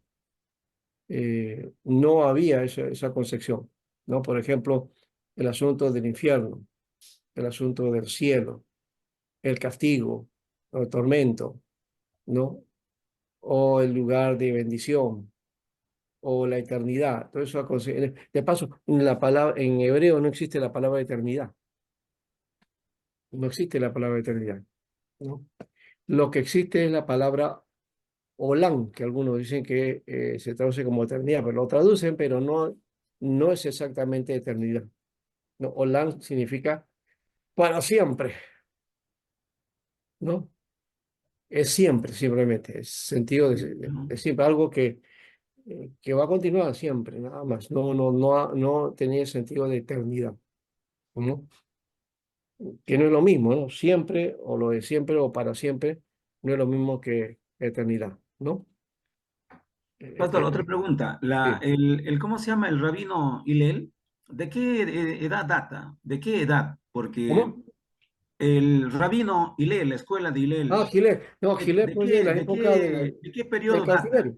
No había esa concepción, ¿no? Por ejemplo, el asunto del infierno, el asunto del cielo, el castigo, el tormento, ¿no? O el lugar de bendición, o la eternidad. Todo eso, de paso, en hebreo no existe la palabra eternidad, no existe la palabra eternidad, ¿no? Lo que existe es la palabra Olam, que algunos dicen que se traduce como eternidad, pero lo traducen, pero no es exactamente eternidad. No, Olam significa para siempre, ¿no? Es siempre, simplemente, es sentido de siempre, algo que va a continuar siempre, nada más. No tenía sentido de eternidad, ¿no? Que no es lo mismo, ¿no? Siempre, o lo de siempre, o para siempre, no es lo mismo que eternidad, ¿no? Pastor, otra pregunta. Sí. ¿Cómo se llama el rabino Hillel? ¿De qué edad data? ¿De qué edad? Porque ¿Cómo? el rabino Hillel, la escuela de Ah, Hillel, Gilet. No, Gilet ¿de pues de qué, la de época qué, de qué del periodo data? cautiverio,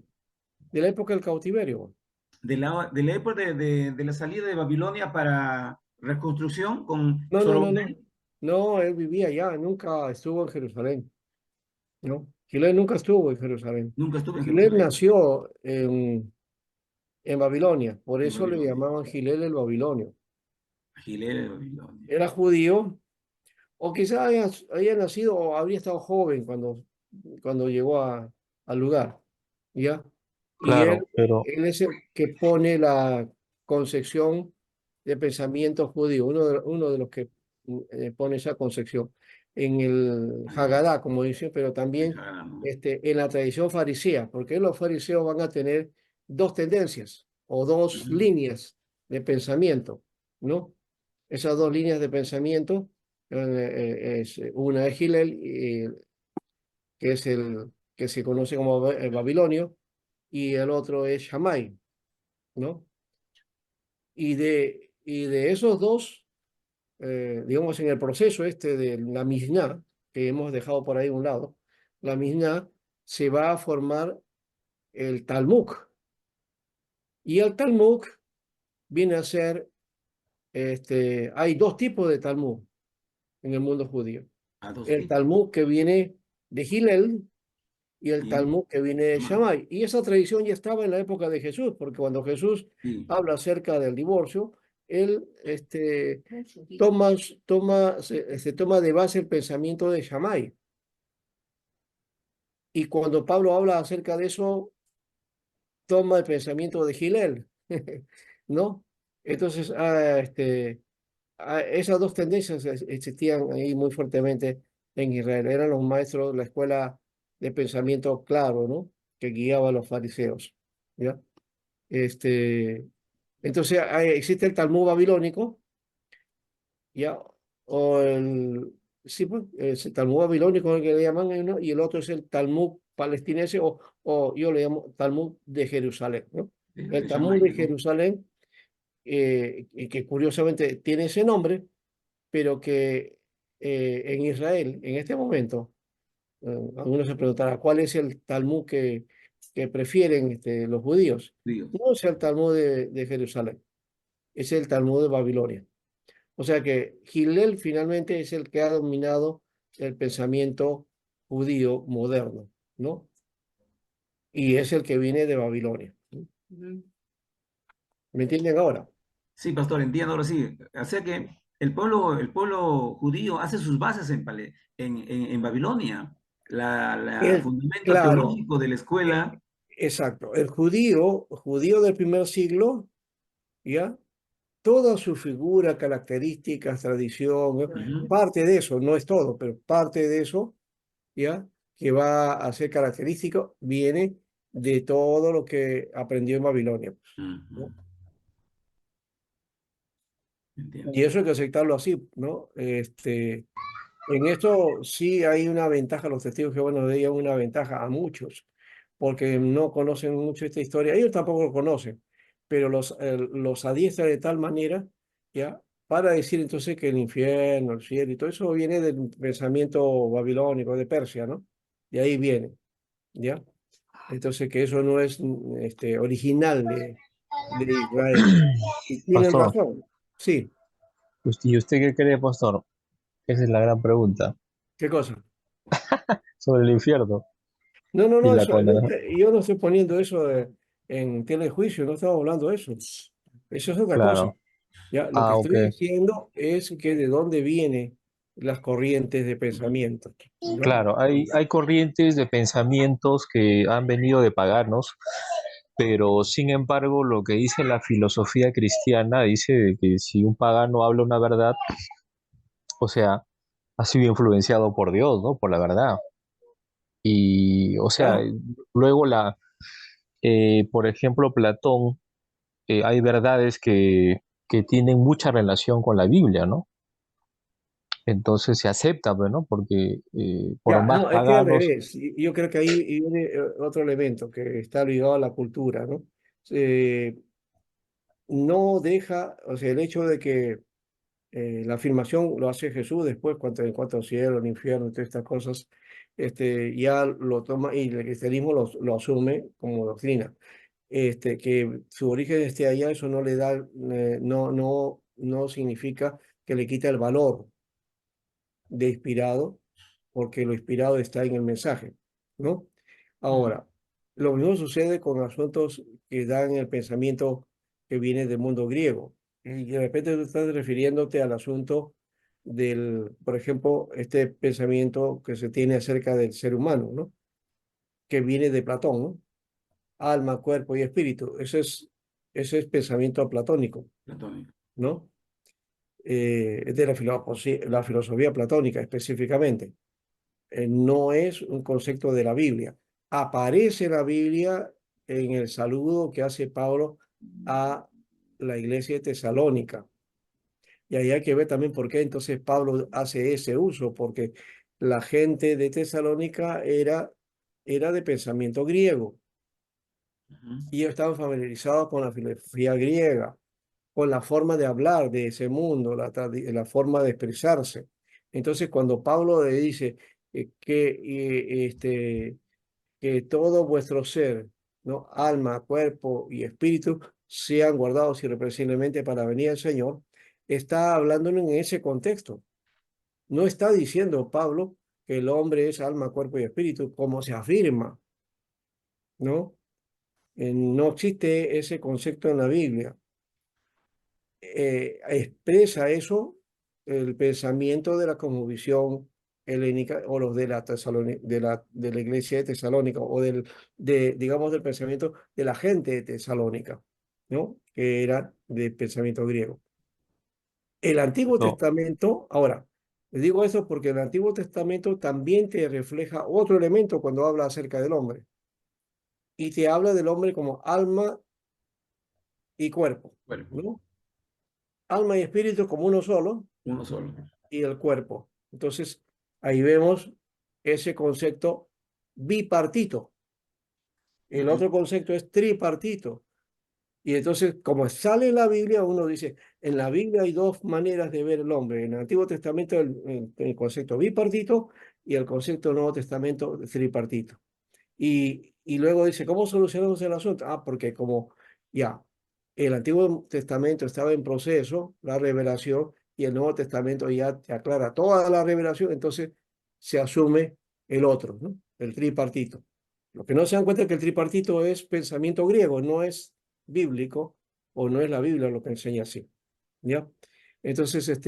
de la época del cautiverio. ¿De la época de la salida de Babilonia para reconstrucción con No, no, no, no. Zorobabel? No, él vivía allá, nunca estuvo en Jerusalén, ¿no? Gilet nunca estuvo en Jerusalén. Nunca estuve en Gilet Jerusalén, nació en Babilonia, por en eso le Babilonia. llamaban Gilet el babilonio. Gilel de Babilonia. Era judío, o quizás haya nacido o habría estado joven cuando llegó al lugar, ¿ya? Y Claro, pero él es el que pone la concepción de pensamiento judío, uno de los que pone esa concepción en el Ya, Hagadá, como dice, pero también déjame. en la tradición farisea, porque los fariseos van a tener dos tendencias o dos Ujú. líneas de pensamiento, ¿no? Esas dos líneas de pensamiento, una es Hillel, que es el que se conoce como el babilonio, y el otro es Shammai, ¿no? Y de esos dos, digamos, en el proceso de la Mishnah, que hemos dejado por ahí a un lado, la Mishnah se va a formar el Talmud. Y el Talmud viene a ser, hay dos tipos de Talmud en el mundo judío. A dos El tipos. Talmud que viene de Hillel y el Sí, Talmud que viene de Shammai. Shammai. Y esa tradición ya estaba en la época de Jesús, porque cuando Jesús Sí. habla acerca del divorcio, él toma de base el pensamiento de Shammai. Y cuando Pablo habla acerca de eso, toma el pensamiento de Gilel, ¿no? Entonces, esas dos tendencias existían ahí muy fuertemente en Israel. Eran los maestros de la escuela de pensamiento claro, ¿no? Que guiaba a los fariseos, ¿ya? Este, entonces, existe el Talmud babilónico ¿ya? O sí, pues, es el Talmud babilónico, el que le llaman, ¿no? Y el otro es el Talmud palestinense, o yo le llamo Talmud de Jerusalén, ¿no? El de Talmud de Shammai, ¿no? Jerusalén, y que curiosamente tiene ese nombre, pero que en Israel, en este momento, algunos se preguntarán, ¿cuál es el Talmud que prefieren los judíos? Dios. No es el Talmud de Jerusalén, es el Talmud de Babilonia. O sea que Hillel finalmente es el que ha dominado el pensamiento judío moderno, ¿no? Y es el que viene de Babilonia. ¿Me entienden ahora? Sí, pastor, entiendo ahora sí. O sea que el pueblo judío hace sus bases en Babilonia. El fundamento Claro, teológico de la eh, escuela. exacto. El judío del primer siglo, ¿ya? Toda su figura, características, tradición, ¿no? Ujú, Parte de eso, no es todo, pero parte de eso, ¿ya? Que va a ser característico, viene de todo lo que aprendió en Babilonia, ujú, ¿no? entiendo. Y eso hay que aceptarlo así, ¿no? En esto sí hay una ventaja, los testigos que bueno de ella una ventaja a muchos, porque no conocen mucho esta historia, ellos tampoco lo conocen, pero los adiestra de tal manera, ¿ya? Para decir entonces que el infierno, el cielo y todo eso viene del pensamiento babilónico de Persia, ¿no? De ahí viene, ¿ya? Entonces que eso no es original de Israel. Y tienen Pastor, razón, sí, ¿y usted qué cree, pastor? Esa es la gran pregunta ¿qué cosa? sobre el infierno No, no, y no, la eso, condenación. yo no estoy poniendo eso en tela de juicio, no estamos hablando de eso. Eso es otra cosa. Claro. Ya, lo que Ah, ok. estoy diciendo es que de dónde vienen las corrientes de Ujú, pensamiento, ¿no? Claro, hay corrientes de pensamientos que han venido de paganos, pero sin embargo lo que dice la filosofía cristiana dice de que si un pagano habla una verdad, o sea, ha sido influenciado por Dios, ¿no? Por la verdad. Y, o sea, Claro, luego por ejemplo, Platón, hay verdades que tienen mucha relación con la Biblia, ¿no? Entonces se acepta, pues, ¿no? Porque por ya, más no, es que al paganos, revés. Yo creo que ahí viene otro elemento que está ligado a la cultura, ¿no? Eh, no deja, o sea, el hecho de que la afirmación lo hace Jesús después, en cuanto al cielo, el infierno, todas estas cosas, ya lo toma y el cristianismo lo asume como doctrina. Que su origen esté allá, eso no le da, no significa que le quita el valor de inspirado, porque lo inspirado está en el mensaje, ¿no? ujú, Ahora, lo mismo sucede con asuntos que dan el pensamiento que viene del mundo griego. Y de repente tú estás refiriéndote al asunto por ejemplo, este pensamiento que se tiene acerca del ser humano, ¿no? Que viene de Platón, ¿no? Alma, cuerpo y espíritu. Ese es pensamiento platónico, platónico. ¿no? Es de la filosofía platónica específicamente. No es un concepto de la Biblia. Aparece en la Biblia en el saludo que hace Pablo a la iglesia de Tesalónica. Y ahí hay que ver también por qué entonces Pablo hace ese uso, porque la gente de Tesalónica era de pensamiento griego Ujú, y ellos estaban familiarizados con la filosofía griega, con la forma de hablar de ese mundo, la forma de expresarse. Entonces, cuando Pablo le dice que todo vuestro ser, ¿no? Alma, cuerpo y espíritu, sean guardados irrepresiblemente para venir al Señor, está hablándolo en ese contexto. No está diciendo Pablo que el hombre es alma, cuerpo y espíritu, como se afirma, ¿no? No existe ese concepto en la Biblia. Expresa eso el pensamiento de la cosmovisión helénica o los de la iglesia de Tesalónica o digamos, del pensamiento de la gente de Tesalónica, ¿no? Que era de pensamiento griego. El Antiguo no, Testamento, ahora, les digo eso porque el Antiguo Testamento también te refleja otro elemento cuando habla acerca del hombre y te habla del hombre como alma y cuerpo, cuerpo. ¿no? alma y espíritu como uno solo, Uno solo. y el cuerpo. Entonces, ahí vemos ese concepto bipartito. El otro concepto es tripartito. Y entonces, como sale en la Biblia, uno dice, en la Biblia hay dos maneras de ver el hombre. En el Antiguo Testamento el concepto bipartito y el concepto del Nuevo Testamento tripartito. Y luego dice, ¿cómo solucionamos el asunto? Ah, porque como ya el Antiguo Testamento estaba en proceso, la revelación, y el Nuevo Testamento ya te aclara toda la revelación, entonces se asume el otro, ¿no? El tripartito. Lo que no se dan cuenta es que el tripartito es pensamiento griego, no es bíblico, o no es la Biblia lo que enseña así, ¿ya? Entonces,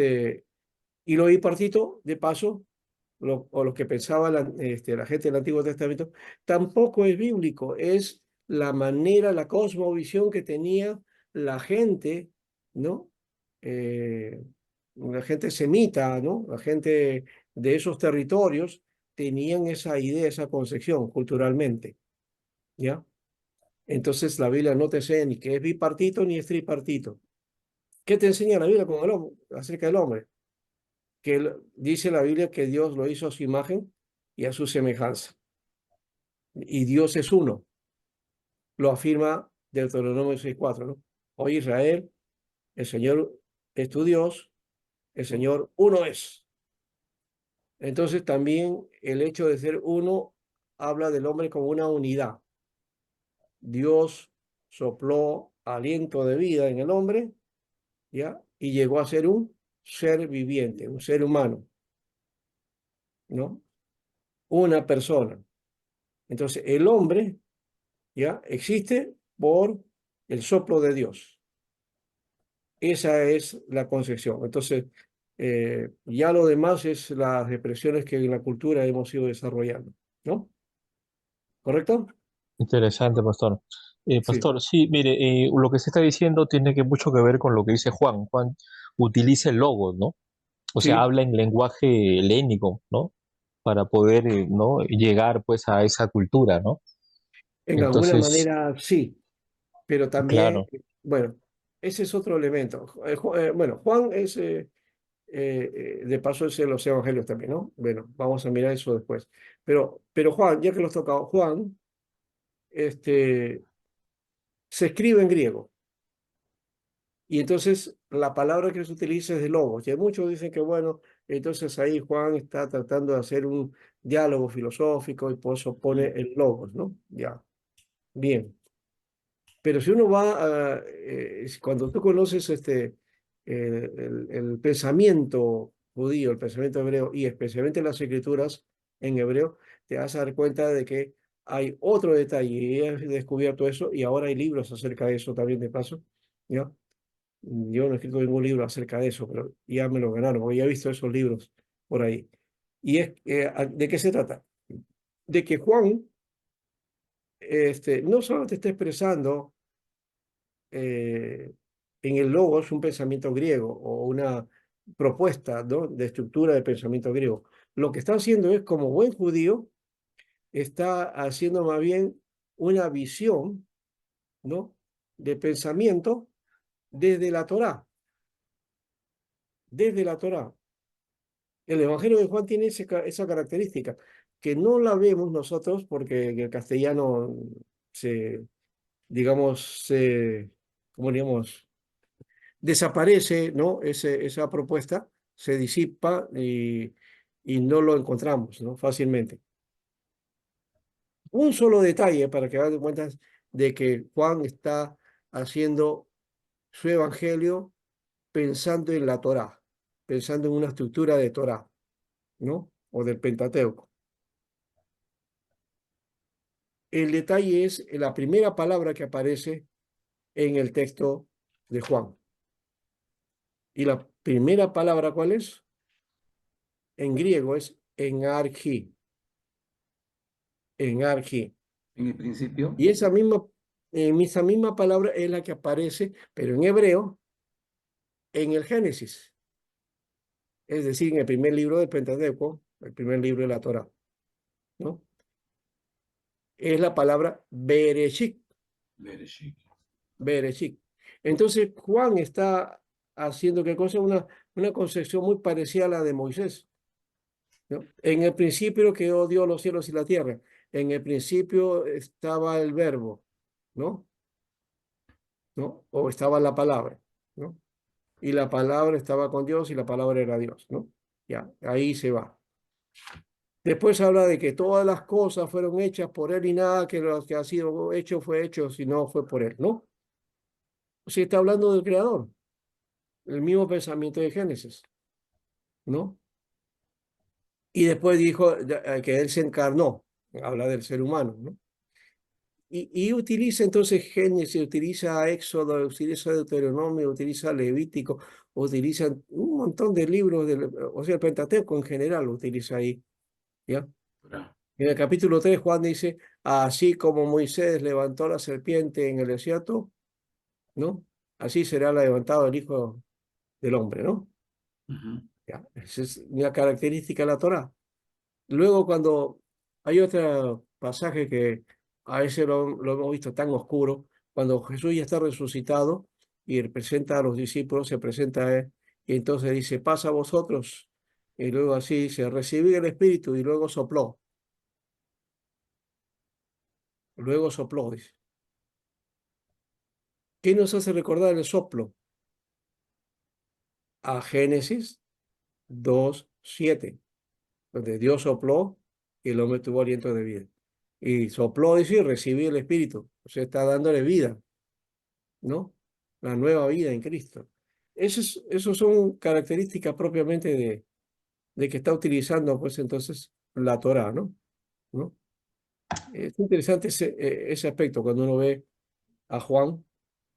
y lo bipartito, de paso, o lo que pensaba la gente del Antiguo Testamento, tampoco es bíblico, es la manera, la cosmovisión que tenía la gente, ¿no? Eh, la gente semita, ¿no? La gente de esos territorios tenían esa idea, esa concepción culturalmente, ¿ya? Entonces la Biblia no te enseña ni que es bipartito ni es tripartito. ¿Qué te enseña la Biblia con el hombre, acerca del hombre? Dice la Biblia que Dios lo hizo a su imagen y a su semejanza. Y Dios es uno, lo afirma Deuteronomio 6:4, ¿no? Oye Israel, el Señor es tu Dios, el Señor uno es. Entonces también el hecho de ser uno habla del hombre como una unidad. Dios sopló aliento de vida en el hombre, ¿ya? Y llegó a ser un ser viviente, un ser humano, ¿no? Una persona. Entonces el hombre, ¿ya? Existe por el soplo de Dios. Esa es la concepción. Entonces, ya lo demás es las expresiones que en la cultura hemos ido desarrollando, ¿no? ¿Correcto? Interesante, pastor. Sí. Pastor, sí, mire, lo que se está diciendo tiene que mucho que ver con lo que dice Juan. Juan utiliza el logos, ¿no? O sea, Sí, habla en lenguaje helénico, ¿no? Para poder, ¿no? Llegar, pues, a esa cultura, ¿no? en alguna Entonces, manera sí, pero también, claro, bueno, ese es otro elemento. Bueno, Juan es, de paso, es en los evangelios también, ¿no? Bueno, vamos a mirar eso después. Pero Juan, ya que lo has tocado, Juan, este, se escribe en griego. Y entonces la palabra que se utiliza es de logos. Y hay muchos dicen que, bueno, entonces ahí Juan está tratando de hacer un diálogo filosófico y por eso pone el logos, ¿no? Ya, bien. Pero si uno va cuando tú conoces el pensamiento judío, el pensamiento hebreo y especialmente las escrituras en hebreo, te vas a dar cuenta de que hay otro detalle y he descubierto eso y ahora hay libros acerca de eso también de paso, ¿ya? Yo no he escrito ningún libro acerca de eso, pero ya me lo ganaron, porque ya he visto esos libros por ahí. Y es, ¿de qué se trata? De que Juan no solo te está expresando en el logos un pensamiento griego o una propuesta, ¿no? De estructura de pensamiento griego. Lo que está haciendo es, como buen judío, está haciendo más bien una visión, ¿no? De pensamiento desde la Torá, desde la Torá. El Evangelio de Juan tiene esa característica, que no la vemos nosotros porque en el castellano se, digamos, ¿cómo digamos? Desaparece, ¿no? Esa propuesta se disipa y no lo encontramos, ¿no? Fácilmente. Un solo detalle para que hagan cuenta de que Juan está haciendo su evangelio pensando en la Torá, pensando en una estructura de Torá, ¿no? O del Pentateuco. El detalle es la primera palabra que aparece en el texto de Juan. Y la primera palabra, ¿cuál es? En griego es enargi, enargi. En el principio, Y esa misma palabra es la que aparece, pero en hebreo, en el Génesis, es decir, en el primer libro del Pentateuco, el primer libro de la Torá, ¿no? Es la palabra Bereshit, Bereshit. Bereshit. Entonces, Juan está haciendo qué cosa, una concepción muy parecida a la de Moisés, ¿no? En el principio creó Dios los cielos y la tierra. En el principio estaba el verbo, ¿no? ¿No? O estaba la palabra, ¿no? Y la palabra estaba con Dios y la palabra era Dios, ¿no? Ya, ahí se va. Después habla de que todas las cosas fueron hechas por Él y nada que lo que ha sido hecho fue hecho si no fue por Él, ¿no? O sea, está hablando del Creador, el mismo pensamiento de Génesis, ¿no? Y después dijo que Él se encarnó, habla del ser humano, ¿no? Y utiliza entonces Génesis, utiliza Éxodo, utiliza Deuteronomio, utiliza Levítico, utiliza un montón de libros, o sea, el Pentateuco en general lo utiliza ahí, ¿ya? Claro. En el capítulo 3 Juan dice, así como Moisés levantó la serpiente en el desierto, ¿no? Así será levantado el Hijo del Hombre, ¿no? Ujú. Ya, esa es una característica de la Torá. Luego, cuando hay otro pasaje que a veces lo hemos visto tan oscuro, cuando Jesús ya está resucitado y presenta a los discípulos, se presenta a él, y entonces dice, pasa a vosotros, y luego así dice, recibí el Espíritu, y luego sopló, dice. ¿Qué nos hace recordar el soplo? A Génesis 2:7, donde Dios sopló y el hombre tuvo aliento de vida. Y sopló, dice, y recibí el Espíritu, o sea, está dándole vida, ¿no? La nueva vida en Cristo. Esos son características propiamente de que está utilizando, pues entonces, la Torá, ¿no? ¿No? Es interesante ese aspecto cuando uno ve a Juan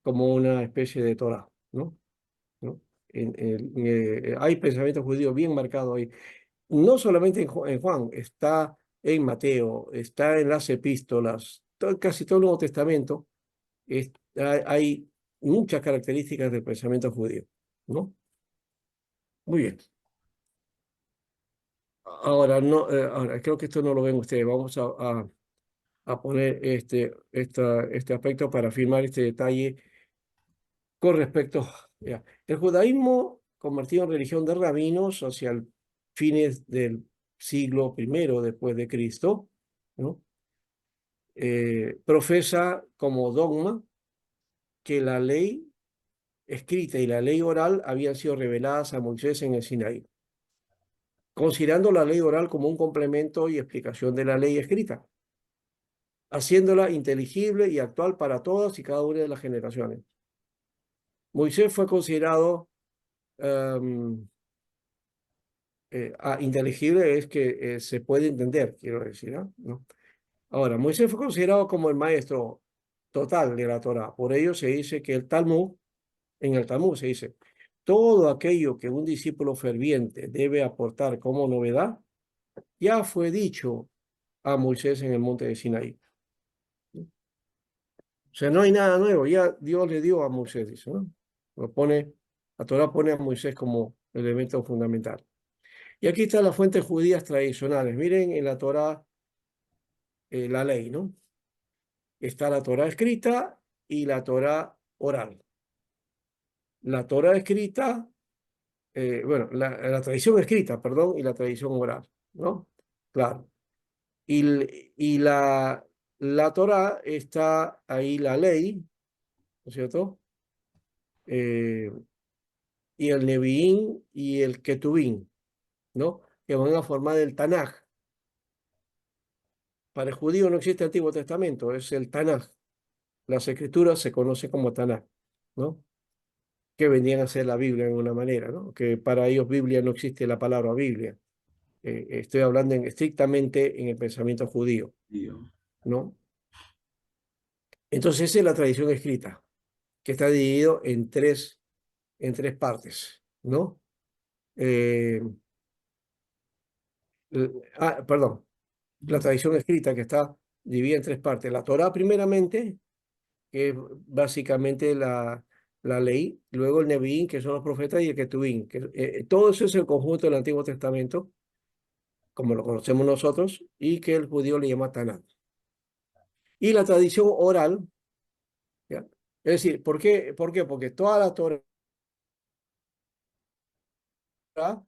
como una especie de Torá, ¿no? ¿No? Hay pensamiento judío bien marcado ahí. No solamente en Juan, está en Mateo, está en las epístolas, casi todo el Nuevo Testamento hay muchas características del pensamiento judío, ¿no? Muy bien. Ahora, no, ahora creo que esto no lo ven ustedes. Vamos a poner este aspecto para afirmar este detalle con respecto. Ya. El judaísmo, convertido en religión de rabinos hacia el fines del siglo I después de Cristo, ¿no? Profesa como dogma que la ley escrita y la ley oral habían sido reveladas a Moisés en el Sinaí, considerando la ley oral como un complemento y explicación de la ley escrita, haciéndola inteligible y actual para todas y cada una de las generaciones. Moisés fue considerado inteligible, es que se puede entender, quiero decir, ¿no? Ahora, Moisés fue considerado como el maestro total de la Torá. Por ello se dice que en el Talmud se dice, todo aquello que un discípulo ferviente debe aportar como novedad, ya fue dicho a Moisés en el monte de Sinaí. O sea, no hay nada nuevo, ya Dios le dio a Moisés, dice, ¿no? La Torá pone a Moisés como elemento fundamental. Y aquí están las fuentes judías tradicionales. Miren en la Torá la ley, ¿no? Está la Torá escrita y la Torá oral. La Torá escrita, bueno, la tradición escrita, perdón, y la tradición oral, ¿no? Claro. Y la Torá está ahí la ley, ¿no es cierto? Eh, y el Neviín y el Ketubín, ¿no? Que van a formar el Tanaj. Para el judío no existe Antiguo Testamento, es el Tanaj. Las escrituras se conocen como Tanaj, ¿no? Que vendrían a ser la Biblia de una manera, ¿no? Que para ellos Biblia no existe la palabra Biblia. Estoy hablando estrictamente en el pensamiento judío, Tío. ¿no? Entonces esa es la tradición escrita, que está dividido en tres partes, ¿no? Eh, perdón, la Ujú. tradición escrita que está dividida en tres partes. La Torá primeramente, que es básicamente la ley, luego el Neviín, que son los profetas, y el Ketubín, que todo eso es el conjunto del Antiguo Testamento, como lo conocemos nosotros, y que el judío le llama Tanakh. Y la tradición oral, ¿ya? Es decir, ¿por qué? Porque toda la Torá Torá,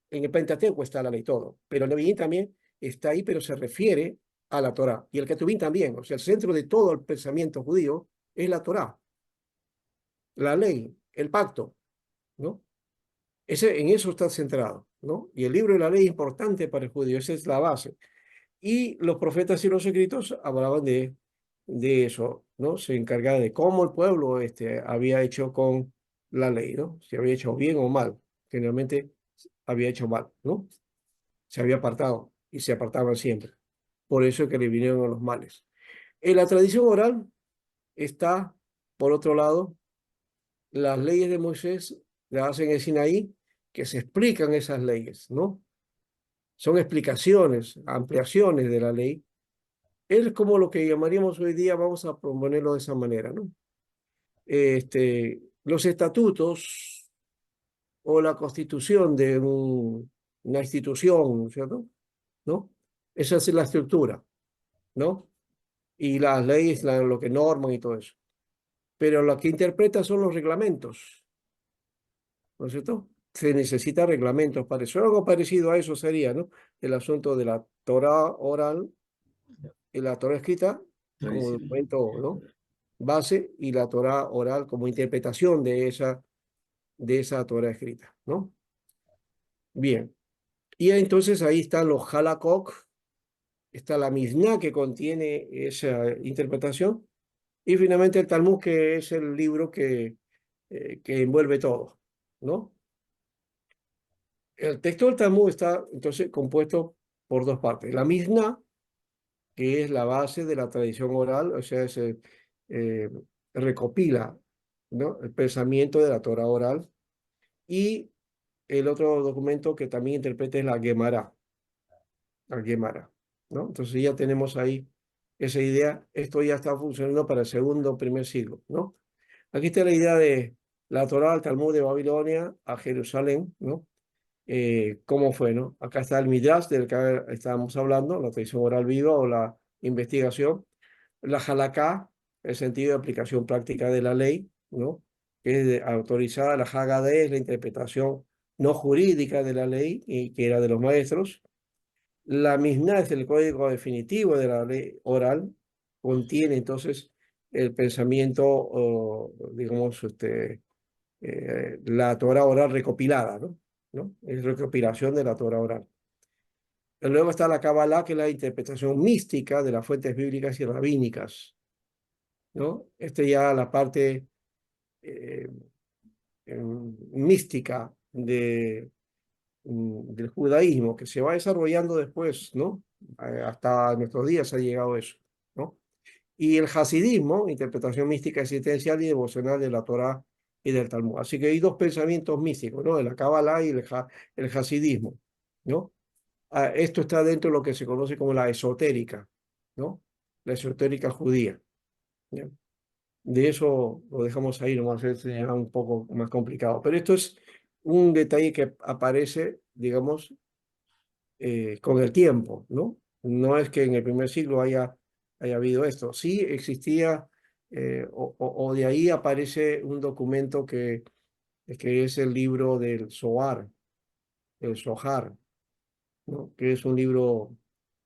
en el Pentateuco está la ley, todo, pero el Nevi'im también está ahí, pero se refiere a la Torá. Y el Ketuvim también, o sea, el centro de todo el pensamiento judío es la Torá, la ley, el pacto, ¿no? En eso está centrado, ¿no? Y el libro de la ley es importante para el judío, esa es la base. Y los profetas y los escritos hablaban de eso, ¿no? Se encargaban de cómo el pueblo había hecho con la ley, ¿no? Si había hecho bien o mal. Generalmente había hecho mal, ¿no? Se había apartado y se apartaban siempre. Por eso es que le vinieron los males. En la tradición oral está, por otro lado, las leyes de Moisés, las hacen en Sinaí, que se explican esas leyes, ¿no? Son explicaciones, ampliaciones de la ley. Es como lo que llamaríamos hoy día, vamos a proponerlo de esa manera, ¿no? Los estatutos o la constitución de una institución, ¿cierto? ¿No? Esa es la estructura, ¿no? Y las leyes, lo que norman y todo eso. Pero lo que interpreta son los reglamentos, ¿no es cierto? Se necesitan reglamentos para eso. Algo parecido a eso sería, ¿no? El asunto de la Torah oral y la Torah escrita como Tradición. documento, ¿no? Base y la Torah oral como interpretación de esa Torah escrita, ¿no? Bien. Y entonces ahí están los halakot, está la Mishnah que contiene esa interpretación y finalmente el Talmud que es el libro que envuelve todo, ¿no? El texto del Talmud está entonces compuesto por dos partes. La Mishnah, que es la base de la tradición oral, o sea, se recopila, ¿no? El pensamiento de la Torah oral. Y el otro documento que también interpreta es la Gemara, ¿no? Entonces ya tenemos ahí esa idea. Esto ya está funcionando para el segundo, primer siglo, ¿no? Aquí está la idea de la Torá, el Talmud de Babilonia a Jerusalén, ¿no? ¿Cómo fue, no? Acá está el Midrash del que estábamos hablando, la tradición oral viva o la investigación. La Halaká, el sentido de aplicación práctica de la ley, ¿no? Que es autorizada. La Hagadé es la interpretación no jurídica de la ley y que era de los maestros. La Mishnah es el código definitivo de la ley oral, contiene entonces el pensamiento, digamos, la Torah oral recopilada, ¿no? ¿No? Es recopilación de la Torah oral. Luego está la Kabbalah, que es la interpretación mística de las fuentes bíblicas y rabínicas, ¿no? Ya la parte eh, mística del judaísmo, que se va desarrollando después, ¿no? Hasta nuestros días ha llegado eso, ¿no? Y el hasidismo, interpretación mística existencial y devocional de la Torá y del Talmud. Así que hay dos pensamientos místicos, ¿no? De la Kabbalah y el hasidismo, ¿no? Esto está dentro de lo que se conoce como la esotérica, ¿no? La esotérica judía, ¿ya? De eso lo dejamos ahí, nomás es un poco más complicado. Pero esto es un detalle que aparece, digamos, con el tiempo, ¿no? No es que en el primer siglo haya habido esto. Sí existía, o de ahí aparece un documento que es el libro del Zohar, el Zohar, ¿no? Que es un libro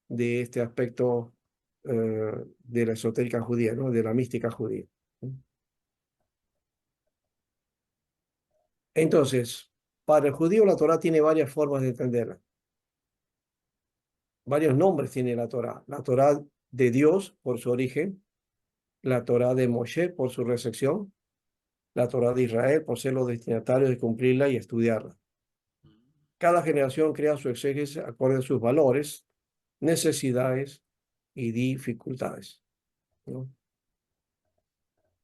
de este aspecto de la esotérica judía, ¿no? De la mística judía, ¿no? Entonces, para el judío la Torá tiene varias formas de entenderla. Varios nombres tiene la Torá. La Torá de Dios por su origen, la Torá de Moshe por su recepción, la Torá de Israel por ser los destinatarios de cumplirla y estudiarla. Cada generación crea su exégesis acorde a sus valores, necesidades y dificultades, ¿no?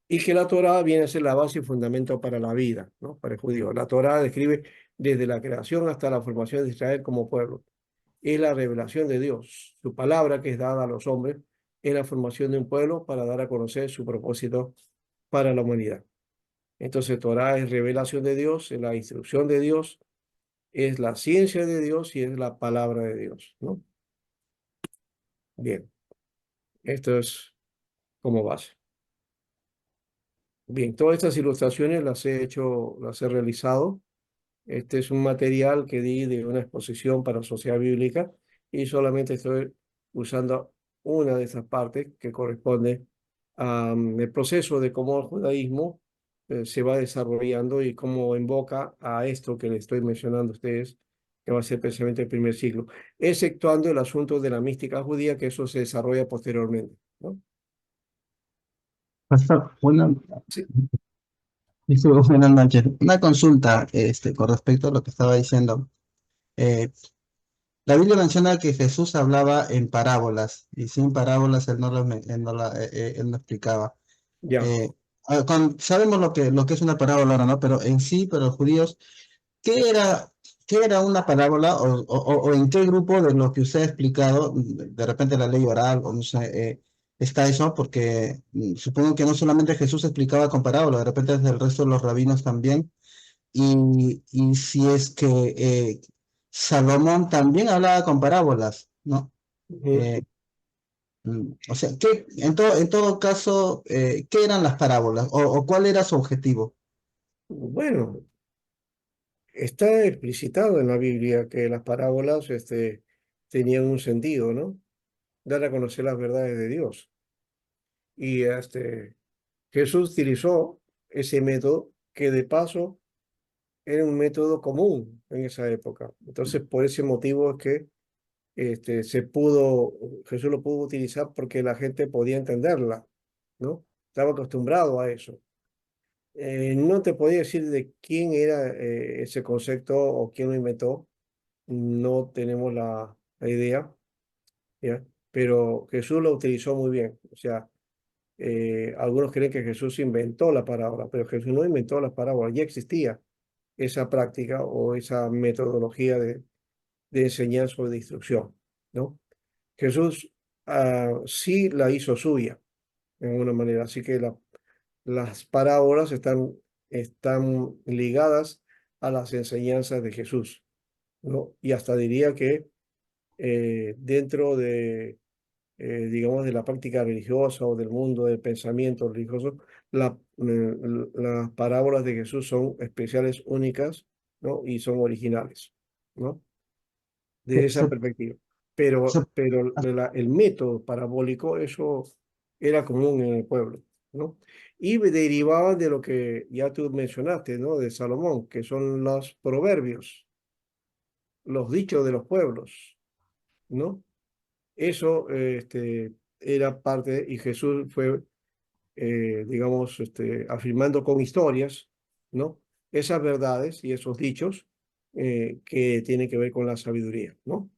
Y que la Torá viene a ser la base y fundamento para la vida, ¿no? Para el judío. La Torá describe desde la creación hasta la formación de Israel como pueblo. Es la revelación de Dios. Su palabra que es dada a los hombres es la formación de un pueblo para dar a conocer su propósito para la humanidad. Entonces, Torah es revelación de Dios, es la instrucción de Dios, es la ciencia de Dios y es la palabra de Dios, ¿no? Bien, esto es como base. Bien, todas estas ilustraciones las he realizado Este es un material que di de una exposición para Sociedad Bíblica y solamente estoy usando una de esas partes que corresponde al proceso de cómo el judaísmo se va desarrollando y cómo invoca a esto que le estoy mencionando a ustedes, que va a ser precisamente el primer siglo, exceptuando el asunto de la mística judía, que eso se desarrolla posteriormente, ¿no? Pastor, Sí, buenas noches. Una consulta con respecto a lo que estaba diciendo. Eh, la Biblia menciona que Jesús hablaba en parábolas y sin parábolas él no explicaba. ya. Eh, sabemos lo que es una parábola ahora, ¿no? Pero en sí, para los judíos, ¿qué era, qué era una parábola o en qué grupo de lo que usted ha explicado, de repente la ley oral o no sé, está eso? Porque supongo que no solamente Jesús explicaba con parábola, de repente desde el resto de los rabinos también. Y si es que Salomón también hablaba con parábolas, ¿no? Ujú. Eh, o sea, en todo caso, ¿qué eran las parábolas o cuál era su objetivo? Bueno, está explicitado en la Biblia que las parábolas tenían un sentido, ¿no? Dar a conocer las verdades de Dios. Y Jesús utilizó ese método que de paso era un método común en esa época. Entonces, por ese motivo es que Jesús lo pudo utilizar porque la gente podía entenderla, ¿no? Estaba acostumbrado a eso. No te podía decir de quién era ese concepto o quién lo inventó, no tenemos la idea, ¿ya? Pero Jesús lo utilizó muy bien. O sea, algunos creen que Jesús inventó la parábola, pero Jesús no inventó las parábolas, ya existía esa práctica o esa metodología de enseñanza o de instrucción, ¿no? Jesús sí la hizo suya, en una manera, así que las parábolas están ligadas a las enseñanzas de Jesús, ¿no? Y hasta diría que dentro digamos, de la práctica religiosa o del mundo del pensamiento religioso, las parábolas de Jesús son especiales, únicas, ¿no? Y son originales, ¿no? Desde Se- esa se- perspectiva. se- Pero el método parabólico, eso era común en el pueblo, ¿no? Y derivaba de lo que ya tú mencionaste, ¿no? De Salomón, que son los proverbios, los dichos de los pueblos, ¿no? Eso era parte, y Jesús fue, digamos, afirmando con historias, ¿no? Esas verdades y esos dichos que tienen que ver con la sabiduría, ¿no?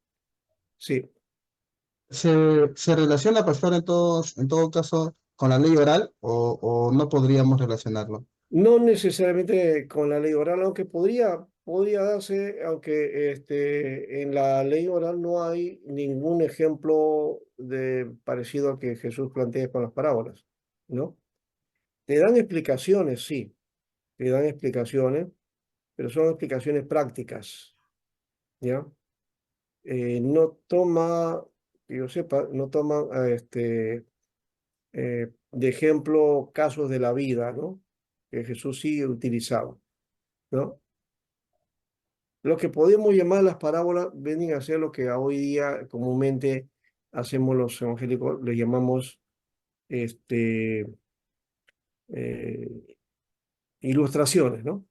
Sí, se relaciona, pastor, en todo caso con la ley oral o no podríamos relacionarlo? no necesariamente con la ley oral, aunque podría darse, aunque en la ley oral no hay ningún ejemplo parecido al que Jesús plantea con las parábolas, ¿no? Te dan explicaciones, sí, te dan explicaciones, pero son explicaciones prácticas, ¿ya? No toma, que yo sepa, no toman de ejemplo casos de la vida, ¿no? Que Jesús sí utilizaba, ¿no? Lo que podemos llamar las parábolas vienen a ser lo que hoy día comúnmente hacemos los evangélicos, le llamamos este, eh, ilustraciones, ¿no?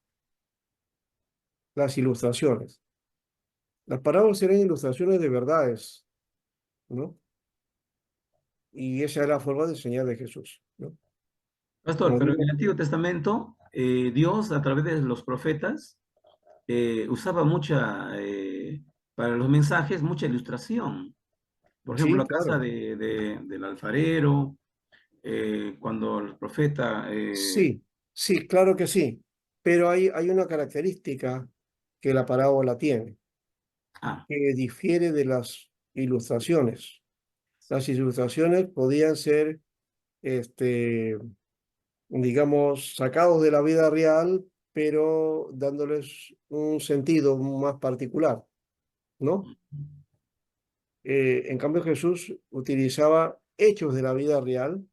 Las ilustraciones. Las parábolas eran ilustraciones de verdades, ¿no? Y esa es la forma de enseñar de Jesús, ¿no? Pastor, Como pero en digo, el Antiguo Testamento, Dios a través de los profetas usaba para los mensajes, mucha ilustración. Por ejemplo, sí, la casa claro, del alfarero, cuando el profeta... sí, sí, claro que sí, pero hay una característica que la parábola tiene, ah, que difiere de las ilustraciones. Las ilustraciones podían ser, este, digamos, sacados de la vida real, pero dándoles un sentido más particular, ¿no? En cambio, Jesús utilizaba hechos de la vida real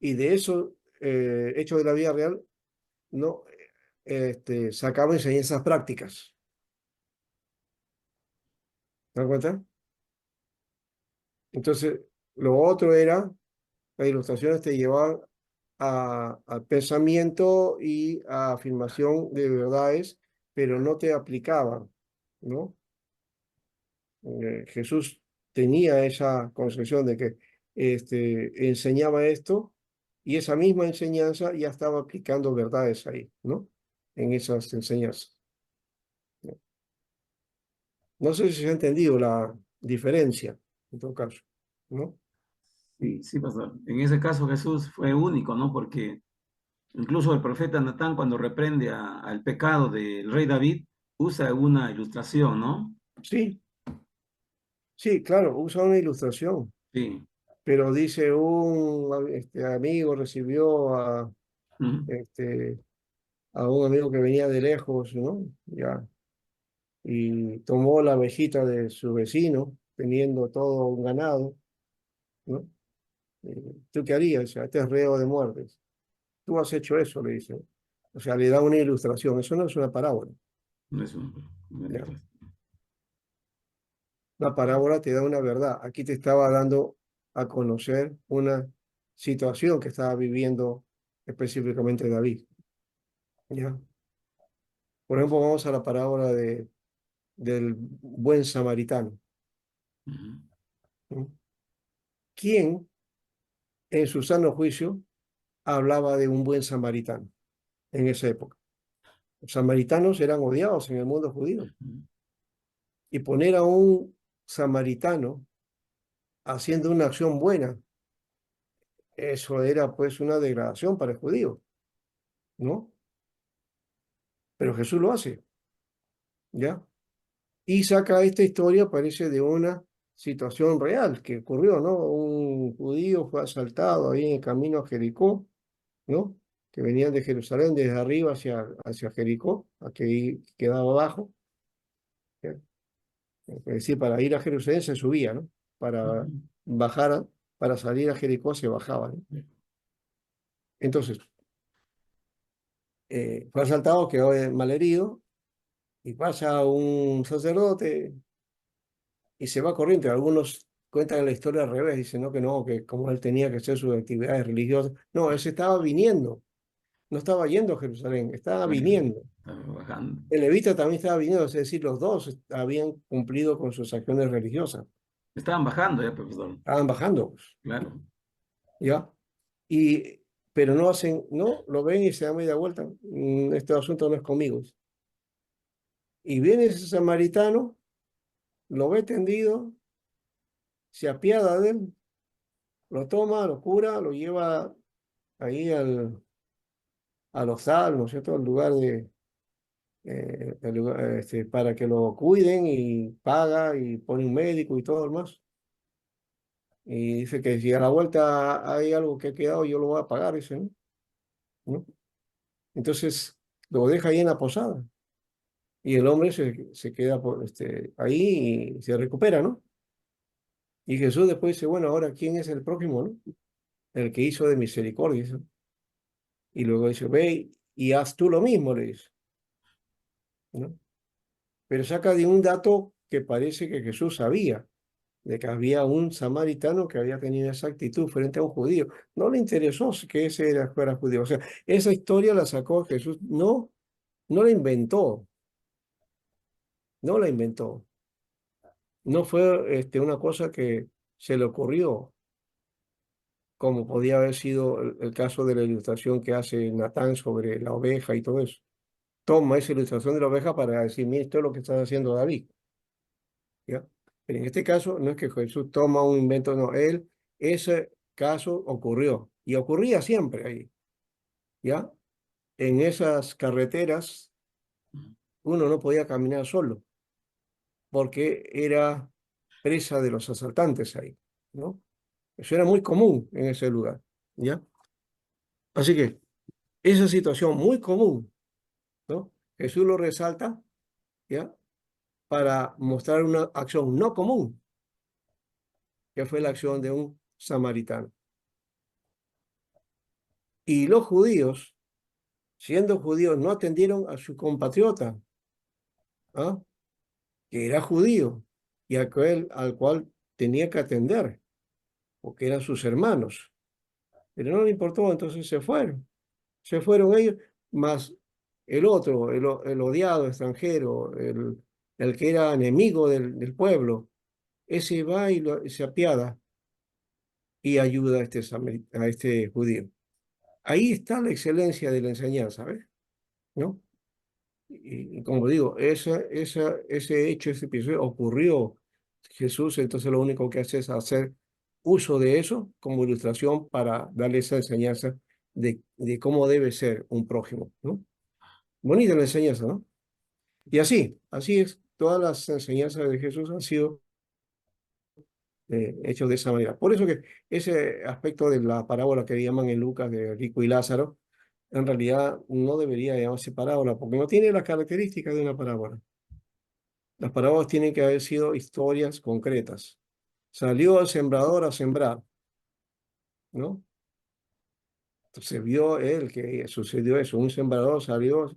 y de esos hechos de la vida real, ¿no? sacaba enseñanzas prácticas. ¿Te das cuenta? Entonces, lo otro era, las ilustraciones te llevaban al pensamiento y a afirmación de verdades, pero no te aplicaban, ¿no? Jesús tenía esa concepción de que enseñaba esto y esa misma enseñanza ya estaba aplicando verdades ahí, ¿no? En esas enseñanzas. No sé si se ha entendido la diferencia, en todo caso, ¿no? Sí, sí, pastor. En ese caso Jesús fue único, ¿no? Porque incluso el profeta Natán, cuando reprende al pecado del rey David, usa una ilustración, ¿no? Sí, sí, claro, usa una ilustración, Sí. pero dice un amigo recibió Ujú, este, a un amigo que venía de lejos, ¿no? Ya, y tomó la ovejita de su vecino, teniendo todo un ganado, ¿no? ¿Tú qué harías? O sea, este es reo de muertes. Tú has hecho eso, le dice. O sea, le da una ilustración. Eso no es una parábola. no es una ¿Ya? ilustración. La parábola te da una verdad. Aquí te estaba dando a conocer una situación que estaba viviendo específicamente David. ¿Ya? Por ejemplo, vamos a la parábola del buen samaritano. Ujú. ¿No? ¿Quién en su sano juicio hablaba de un buen samaritano en esa época? Los samaritanos eran odiados en el mundo judío. Y poner a un samaritano haciendo una acción buena, eso era pues una degradación para el judío, ¿no? Pero Jesús lo hace, ¿ya? Y saca esta historia, parece, de una situación real que ocurrió, ¿no? Un judío fue asaltado ahí en el camino a Jericó, ¿no? Que venían de Jerusalén desde arriba hacia Jericó, aquí quedaba abajo. ¿Ya? Es decir, para ir a Jerusalén se subía, ¿no? Para Ujú. bajar, para salir a Jericó se bajaba, ¿no? Entonces, fue asaltado, quedó malherido, y pasa un sacerdote y se va corriendo. Algunos cuentan la historia al revés, dicen no, que como él tenía que hacer sus actividades religiosas. No, él se estaba viniendo, no estaba yendo a Jerusalén, estaba viniendo. Estaba bajando. El levita también estaba viniendo, es decir, los dos habían cumplido con sus acciones religiosas. Estaban bajando ya, profesor. Estaban bajando, pues, Claro. ¿ya? Y, pero no hacen, no, lo ven y se dan media vuelta. Este asunto no es conmigo. Y viene ese samaritano, lo ve tendido, se apiada de él, lo toma, lo cura, lo lleva ahí al hostal, ¿no es cierto? Al lugar para que lo cuiden y paga y pone un médico y todo lo más. Y dice que si a la vuelta hay algo que ha quedado, yo lo voy a pagar, dice, ¿no? ¿No? Entonces lo deja ahí en la posada y el hombre se queda ahí y se recupera, ¿no? Y Jesús después dice, bueno, ahora, ¿quién es el próximo, no? El que hizo de misericordia, dice. Y luego dice, ve y haz tú lo mismo, le dice, ¿no? Pero saca de un dato que parece que Jesús sabía, de que había un samaritano que había tenido esa actitud frente a un judío. No le interesó que ese fuera judío. O sea, esa historia la sacó Jesús, no, no la inventó, no la inventó. No fue una cosa que se le ocurrió, como podía haber sido el caso de la ilustración que hace Natán sobre la oveja y todo eso. Toma esa ilustración de la oveja para decir, mira, esto es lo que está haciendo David. ¿Ya? Pero en este caso no es que Jesús toma un invento, no, ese caso ocurrió y ocurría siempre ahí, ¿ya? En esas carreteras uno no podía caminar solo porque era presa de los asaltantes ahí, ¿no? Eso era muy común en ese lugar, ¿ya? Así que esa situación muy común, ¿no? Jesús lo resalta, ¿ya? Para mostrar una acción no común, que fue la acción de un samaritano. Y los judíos siendo judíos, no atendieron a su compatriota, ¿ah? Que era judío y al cual tenía que atender, porque eran sus hermanos. Pero no le importó, entonces se fueron. Se fueron ellos, más el otro, el odiado extranjero, el que era enemigo del pueblo, ese va y se apiada y ayuda a este judío. Ahí está la excelencia de la enseñanza, ¿ves? ¿No? Y como digo, ese hecho, ese episodio ocurrió. Jesús entonces lo único que hace es hacer uso de eso como ilustración para darle esa enseñanza de cómo debe ser un prójimo, ¿no? Bonita la enseñanza, ¿no? Y así es, todas las enseñanzas de Jesús han sido hechas de esa manera. Por eso que ese aspecto de la parábola que llaman en Lucas de Rico y Lázaro, en realidad no debería llamarse parábola, porque no tiene las características de una parábola. Las parábolas tienen que haber sido historias concretas. Salió el sembrador a sembrar, ¿no? Entonces vio él que sucedió eso. Un sembrador salió,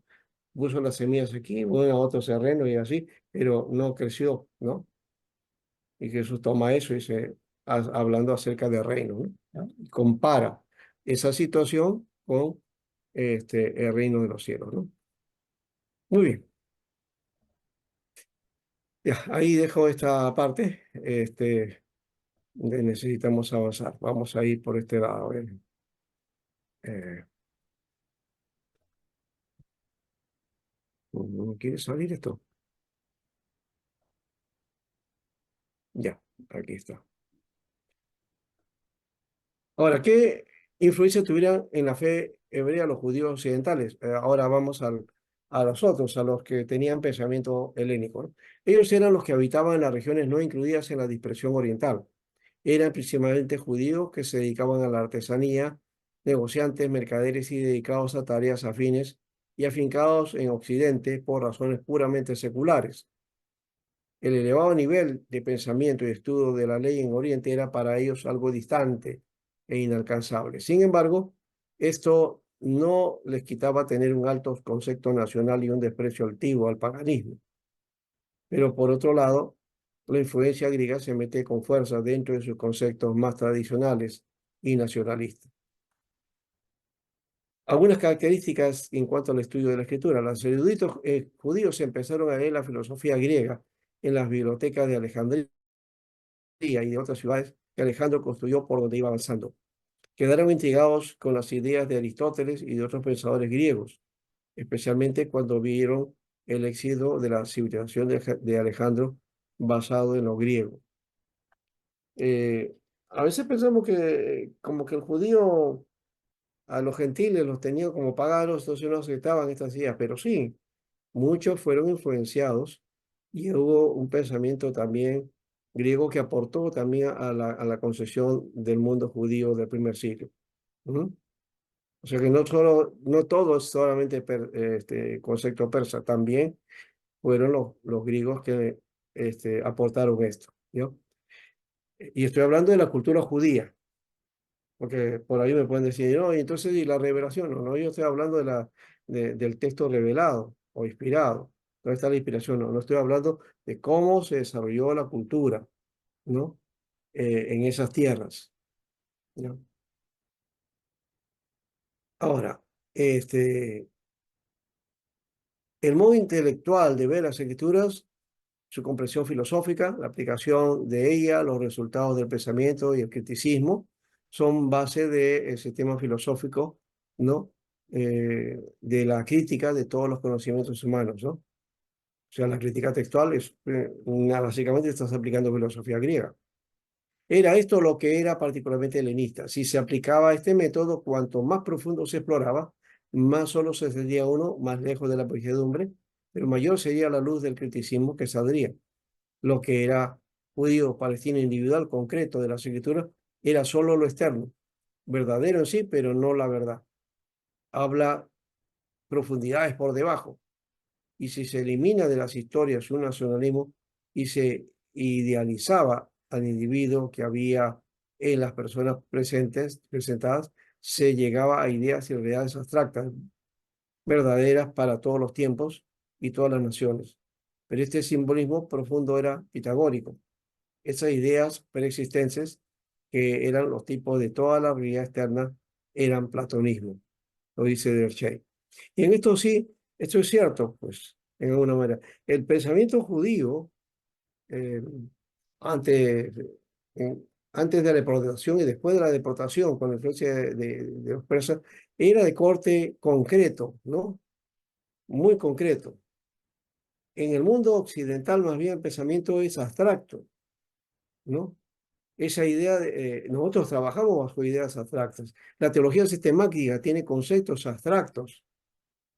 puso las semillas aquí, bueno, a otro terreno y así, pero no creció, ¿no? Y Jesús toma eso y hablando acerca del reino, ¿no? Y compara esa situación con el reino de los cielos, ¿no? Muy bien. Ya, ahí dejo esta parte. Necesitamos avanzar. Vamos a ir por este lado. A ver. Eh, ¿No quiere salir esto? Ya, aquí está. Ahora, ¿qué influencia tuvieron en la fe hebrea los judíos occidentales? Ahora vamos a los otros, a los que tenían pensamiento helénico, ¿no? Ellos eran los que habitaban en las regiones no incluidas en la dispersión oriental. Eran principalmente judíos que se dedicaban a la artesanía, negociantes, mercaderes y dedicados a tareas afines y afincados en Occidente por razones puramente seculares. El elevado nivel de pensamiento y estudio de la ley en Oriente era para ellos algo distante e inalcanzable. Sin embargo, esto no les quitaba tener un alto concepto nacional y un desprecio altivo al paganismo. Pero por otro lado, la influencia griega se mete con fuerza dentro de sus conceptos más tradicionales y nacionalistas. Algunas características en cuanto al estudio de la escritura. Los eruditos judíos empezaron a leer la filosofía griega en las bibliotecas de Alejandría y de otras ciudades que Alejandro construyó por donde iba avanzando. Quedaron intrigados con las ideas de Aristóteles y de otros pensadores griegos, especialmente cuando vieron el éxito de la civilización de Alejandro basado en lo griego. Eh, a veces pensamos que como que el judío a los gentiles los tenía como paganos, entonces no aceptaban estas ideas, pero sí, muchos fueron influenciados y hubo un pensamiento también griego que aportó también a la concepción del mundo judío del primer siglo. ¿Mm? O sea que no todo es solamente concepto persa, también fueron los griegos que aportaron esto, ¿no? Y estoy hablando de la cultura judía, porque por ahí me pueden decir, no, y entonces y la revelación, no, yo estoy hablando del texto revelado o inspirado. ¿Dónde está la inspiración? No estoy hablando de cómo se desarrolló la cultura, ¿no? En esas tierras, ¿no? Ahora, el modo intelectual de ver las escrituras, su comprensión filosófica, la aplicación de ella, los resultados del pensamiento y el criticismo, son base del sistema filosófico, ¿no? De la crítica de todos los conocimientos humanos, ¿no? O sea, la crítica textual es, básicamente estás aplicando filosofía griega. Era esto lo que era particularmente helenista. Si se aplicaba este método, cuanto más profundo se exploraba, más solo se sentía uno, más lejos de la pesadumbre, pero mayor sería la luz del criticismo que saldría. Lo que era judío, palestino individual, concreto de las escrituras, era solo lo externo, verdadero en sí, pero no la verdad. Habla profundidades por debajo. Y si se elimina de las historias un nacionalismo y se idealizaba al individuo que había en las personas presentadas, se llegaba a ideas y realidades abstractas, verdaderas para todos los tiempos y todas las naciones. Pero este simbolismo profundo era pitagórico. Esas ideas preexistentes, que eran los tipos de toda la realidad externa, eran platonismo, lo dice Dershey. Y en esto sí, esto es cierto, pues, en alguna manera. El pensamiento judío, eh, antes, antes de la deportación y después de la deportación, con la influencia de los persas, era de corte concreto, ¿no? Muy concreto. En el mundo occidental, más bien, el pensamiento es abstracto, ¿no? Esa idea, nosotros trabajamos bajo ideas abstractas. La teología sistemática tiene conceptos abstractos,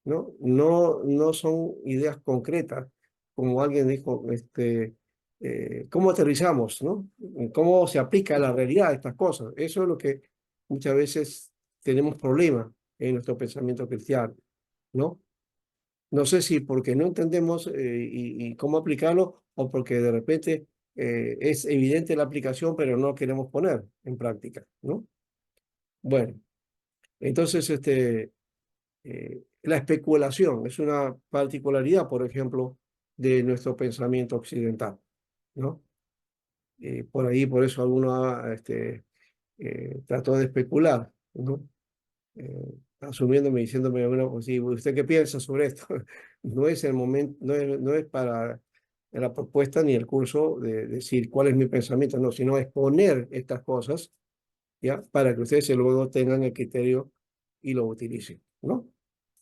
¿no? No son ideas concretas, como alguien dijo, ¿cómo aterrizamos, no? ¿Cómo se aplica a la realidad estas cosas? Eso es lo que muchas veces tenemos problemas en nuestro pensamiento cristiano, ¿no? No sé si porque no entendemos y cómo aplicarlo o porque de repente es evidente la aplicación, pero no queremos poner en práctica, ¿no? Bueno, entonces la especulación es una particularidad, por ejemplo, de nuestro pensamiento occidental, ¿no? Por ahí, por eso alguno trató de especular, ¿no? Asumiéndome, diciéndome, bueno, pues sí, ¿usted qué piensa sobre esto? No es el momento, no es para la propuesta ni el curso de decir cuál es mi pensamiento, no, sino exponer estas cosas, ¿ya? Para que ustedes luego tengan el criterio y lo utilicen, ¿no?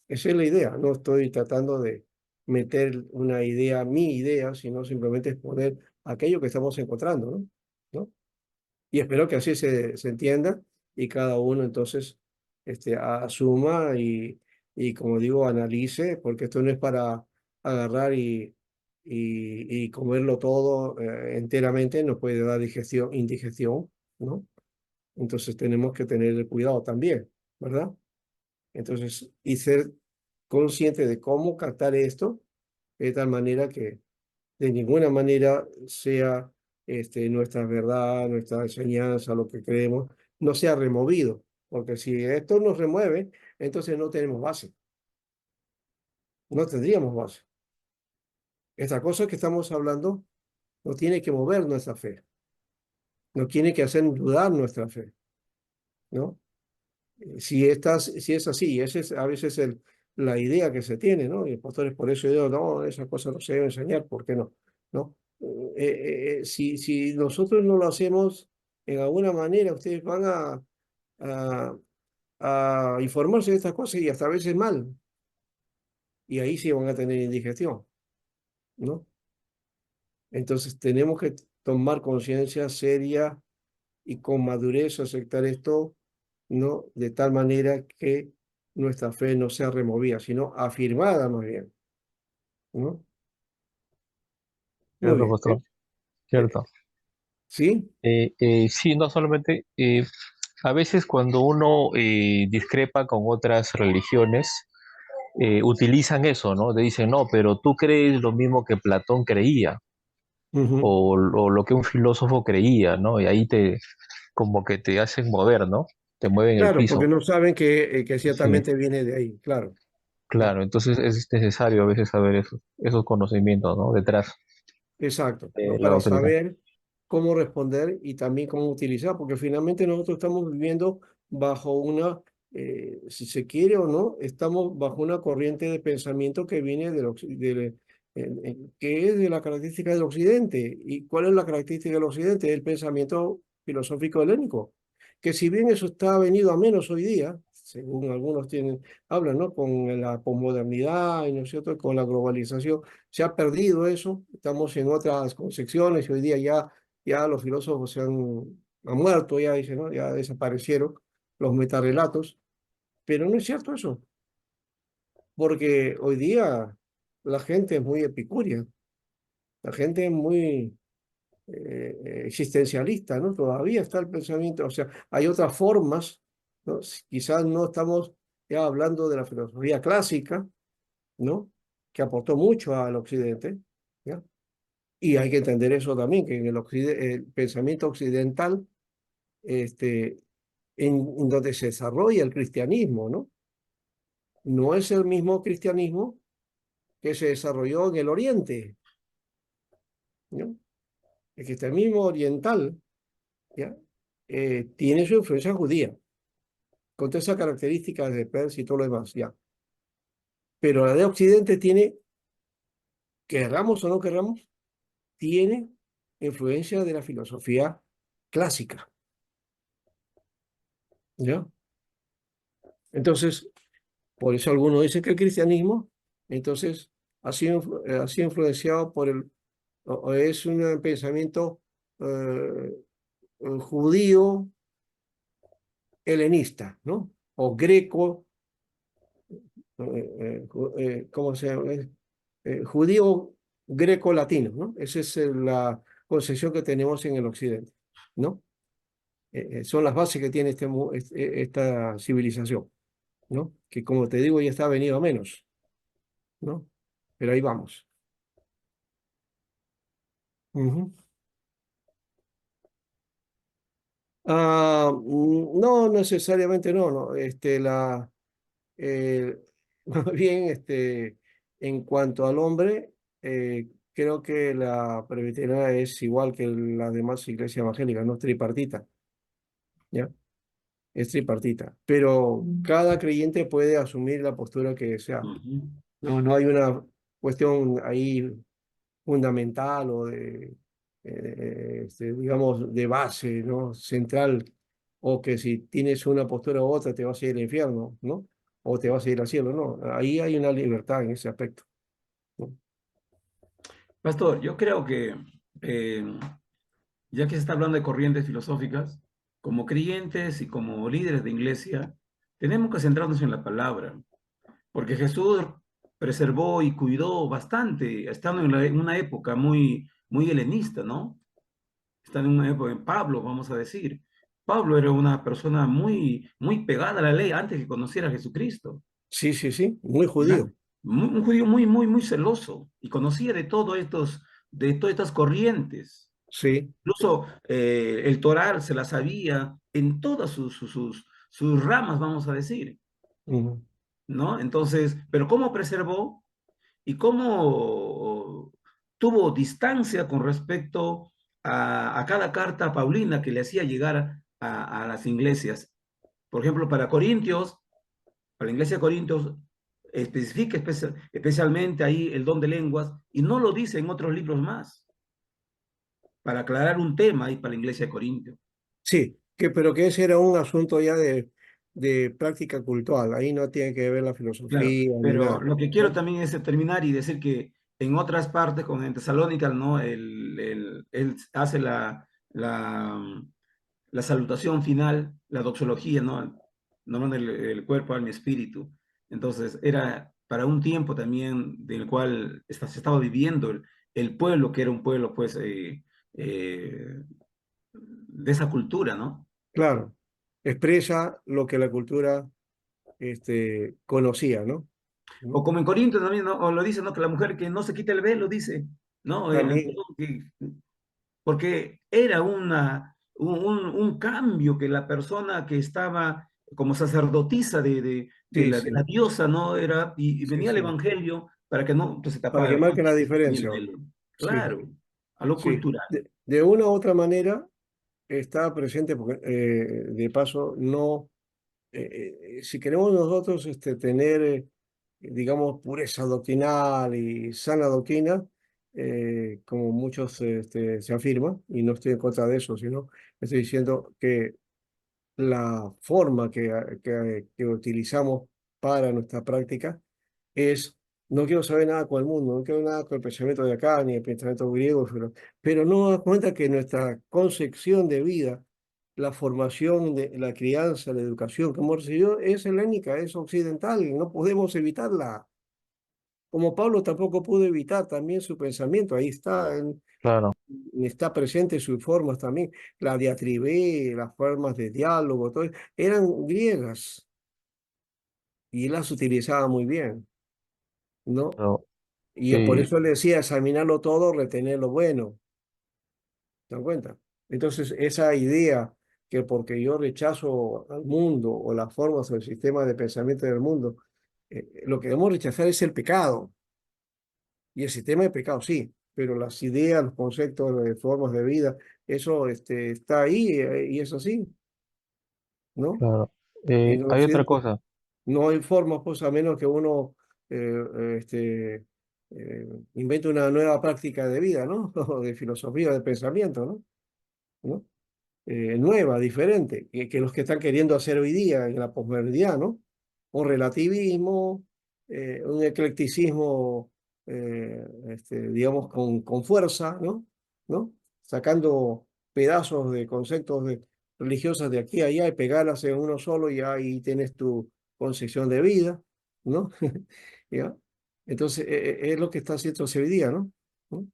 Esa es la idea, no estoy tratando de meter una idea, mi idea, sino simplemente exponer aquello que estamos encontrando, ¿no? ¿No? Y espero que así se entienda y cada uno entonces asuma y, como digo, analice, porque esto no es para agarrar y comerlo todo enteramente, nos puede dar digestión, indigestión, ¿no? Entonces tenemos que tener cuidado también, ¿verdad? Entonces, y ser consciente de cómo captar esto de tal manera que de ninguna manera sea nuestra verdad, nuestra enseñanza, lo que creemos, no sea removido. Porque si esto nos remueve, entonces no tenemos base, no tendríamos base. Esta cosa que estamos hablando no tiene que mover nuestra fe, no tiene que hacer dudar nuestra fe, ¿no? Si es así, esa es a veces la idea que se tiene, ¿no? Y los pastores por eso digo, no, esa cosa no se debe enseñar, ¿por qué no? ¿No? Si nosotros no lo hacemos, en alguna manera ustedes van a, a informarse de estas cosas y hasta a veces mal, y ahí sí van a tener indigestión, ¿no? Entonces tenemos que tomar conciencia seria y con madurez aceptar esto, ¿no? De tal manera que nuestra fe no sea removida, sino afirmada más bien, ¿no? Muy Cierto, bien. pastor, cierto. ¿Sí? Sí, no solamente, a veces cuando uno discrepa con otras religiones, utilizan eso, ¿no? Te dicen, no, pero tú crees lo mismo que Platón creía, Ujú. o lo que un filósofo creía, ¿no? Y ahí como que te hacen mover, ¿no? Te mueven el Claro, porque piso. no saben que Sí, ciertamente viene de ahí, claro, ¿no? claro. Entonces es necesario a veces saber esos conocimientos, ¿no? Detrás Exacto, de ¿no? la Para doctrina. saber cómo responder y también cómo utilizar, porque finalmente nosotros estamos viviendo bajo una, si se quiere o no, estamos bajo una corriente de pensamiento que viene que es de la característica del Occidente. ¿Y cuál es la característica del Occidente? El pensamiento filosófico helénico, que si bien eso está venido a menos hoy día, según algunos hablan, ¿no? Con la posmodernidad y, ¿no es cierto?, con la globalización se ha perdido eso, estamos en otras concepciones y hoy día ya los filósofos han muerto, ya dicen, ¿no? Ya desaparecieron los metarrelatos, pero no es cierto eso, porque hoy día la gente es muy epicúrea, la gente es muy existencialista, ¿no? Todavía está el pensamiento, o sea, hay otras formas, ¿no? Quizás no estamos ya hablando de la filosofía clásica, ¿no? Que aportó mucho al occidente, ¿ya? Y hay que entender eso también, que en el pensamiento occidental, este, en donde se desarrolla el cristianismo, ¿no? no es el mismo cristianismo que se desarrolló en el Oriente, ¿no? El cristianismo oriental, ¿ya? Tiene su influencia judía, con todas esas características de Persia y todo lo demás, ¿ya? Pero la de Occidente tiene, querramos o no querramos, tiene influencia de la filosofía clásica, ¿ya? Entonces, por eso algunos dicen que el cristianismo, entonces, ha sido influenciado por o es un pensamiento eh, judío helenista, ¿no? O greco, ¿cómo se llama? Judío greco-latino, ¿no? Esa es la concepción que tenemos en el occidente, ¿no? Son las bases que tiene esta civilización, ¿no? Que como te digo ya está venido a menos, ¿no? Pero ahí vamos. Ujú. No necesariamente no, no. Más bien, en cuanto al hombre, creo que la presbiteriana es igual que las demás iglesias evangélicas, no es tripartita, ¿ya? Es tripartita, pero cada creyente puede asumir la postura que desea. Ujú. No, no hay una cuestión ahí fundamental o digamos, de base, ¿no? Central, o que si tienes una postura u otra te vas a ir al infierno, ¿no? O te vas a ir al cielo, no. Ahí hay una libertad en ese aspecto, ¿no? Pastor, yo creo que eh, ya que se está hablando de corrientes filosóficas, como creyentes y como líderes de iglesia, tenemos que centrarnos en la palabra, porque Jesús preservó y cuidó bastante, estando en una época muy helenista, ¿no? Está en una época, en Pablo, vamos a decir. Pablo era una persona muy pegada a la ley antes que conociera a Jesucristo. Sí, sí, sí, muy ¿Ya? judío. Un judío muy celoso y conocía de todas estas corrientes. Sí. Incluso el Toral se la sabía en todas sus ramas, vamos a decir, Ujú. ¿no? Entonces, pero ¿cómo preservó y cómo tuvo distancia con respecto a cada carta paulina que le hacía llegar a las iglesias? Por ejemplo, para la iglesia de Corintios, especifica especialmente ahí el don de lenguas y no lo dice en otros libros más, para aclarar un tema ahí para la iglesia de Corintios. Sí, pero que ese era un asunto ya de práctica cultural. Ahí no tiene que ver la Claro, filosofía ni pero nada, lo que quiero ¿no? también es terminar y decir que en otras partes, como en Tesalónica, ¿no? Él hace la salutación final, la doxología, ¿no? No el cuerpo, alma y espíritu. Entonces, era para un tiempo también del cual se estaba viviendo el pueblo, que era un pueblo, pues, de esa cultura, ¿no? Claro, expresa lo que la cultura conocía, ¿no? O ¿No? como en Corinto también, ¿no? O lo dice, ¿no? Que la mujer que no se quita el velo, dice, ¿no? También, Porque era un cambio que la persona que estaba como sacerdotisa sí, de la sí, diosa, ¿no? Y sí, venía el sí. evangelio para que no pues, se Para tapara que el marque la rostro y el diferencia. velo. Sí, Claro, a lo sí. cultural. De una u otra manera está presente, porque de paso, no, si queremos nosotros tener, digamos, pureza doctrinal y sana doctrina, como muchos se afirma, y no estoy en contra de eso, sino estoy diciendo que la forma que utilizamos para nuestra práctica es, no quiero saber nada con el mundo, no quiero nada con el pensamiento de acá, ni el pensamiento griego, pero no nos das cuenta que nuestra concepción de vida, la formación, de la crianza, la educación que hemos recibido es helénica, es occidental, y no podemos evitarla. Como Pablo tampoco pudo evitar también su pensamiento, ahí está, Claro. está presente sus formas también, la diatribe, las formas de diálogo, todo, eran griegas y él las utilizaba muy bien, ¿no? Pero, Y por sí, eso le decía examinarlo todo, retener lo bueno, ¿te das cuenta? Entonces, esa idea que porque yo rechazo al mundo o las formas o el sistema de pensamiento del mundo, Lo que debemos rechazar es el pecado y el sistema de pecado, sí, pero las ideas, los conceptos, las formas de vida, eso está ahí y es así, ¿no? Claro. En Hay otra Occidente cosa, no hay forma, pues, a menos que uno invente una nueva práctica de vida, ¿no? O de filosofía, de pensamiento, ¿no? ¿No? Nueva, diferente, que los que están queriendo hacer hoy día en la posmodernidad, ¿no? Un relativismo, un eclecticismo, digamos, con fuerza, ¿no? ¿No? Sacando pedazos de conceptos religiosos de aquí a allá y pegarlas en uno solo y ahí tienes tu concepción de vida, ¿no? ¿Ya? Entonces, es lo que está haciendo hoy día, ¿no? ¿No?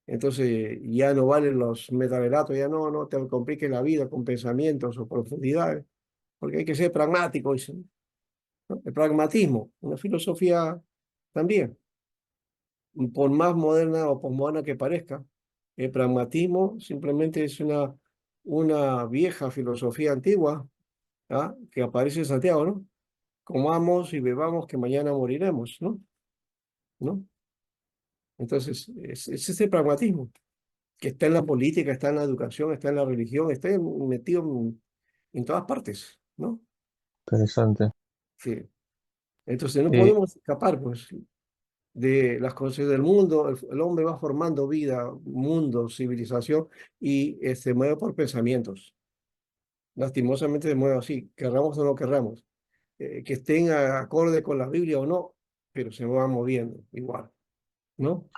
Entonces ya no valen los metarelatos, ya no te compliques la vida con pensamientos o profundidades, porque hay que ser pragmático, dicen, ¿no? El pragmatismo, una filosofía también, por más moderna o posmoderna que parezca, el pragmatismo simplemente es una vieja filosofía antigua, ¿ah? Que aparece en Santiago, ¿no? Comamos y bebamos que mañana moriremos, ¿no? ¿No? Entonces, es ese pragmatismo, que está en la política, está en la educación, está en la religión, está metido en todas partes, ¿no? interesante. Sí. Entonces no Eh, podemos escapar, pues, de las cosas del mundo. El hombre va formando vida, mundo, civilización y se mueve por pensamientos. Lastimosamente se mueve así, querramos o no querramos. Que estén acorde con la Biblia o no, pero se va moviendo igual, ¿no?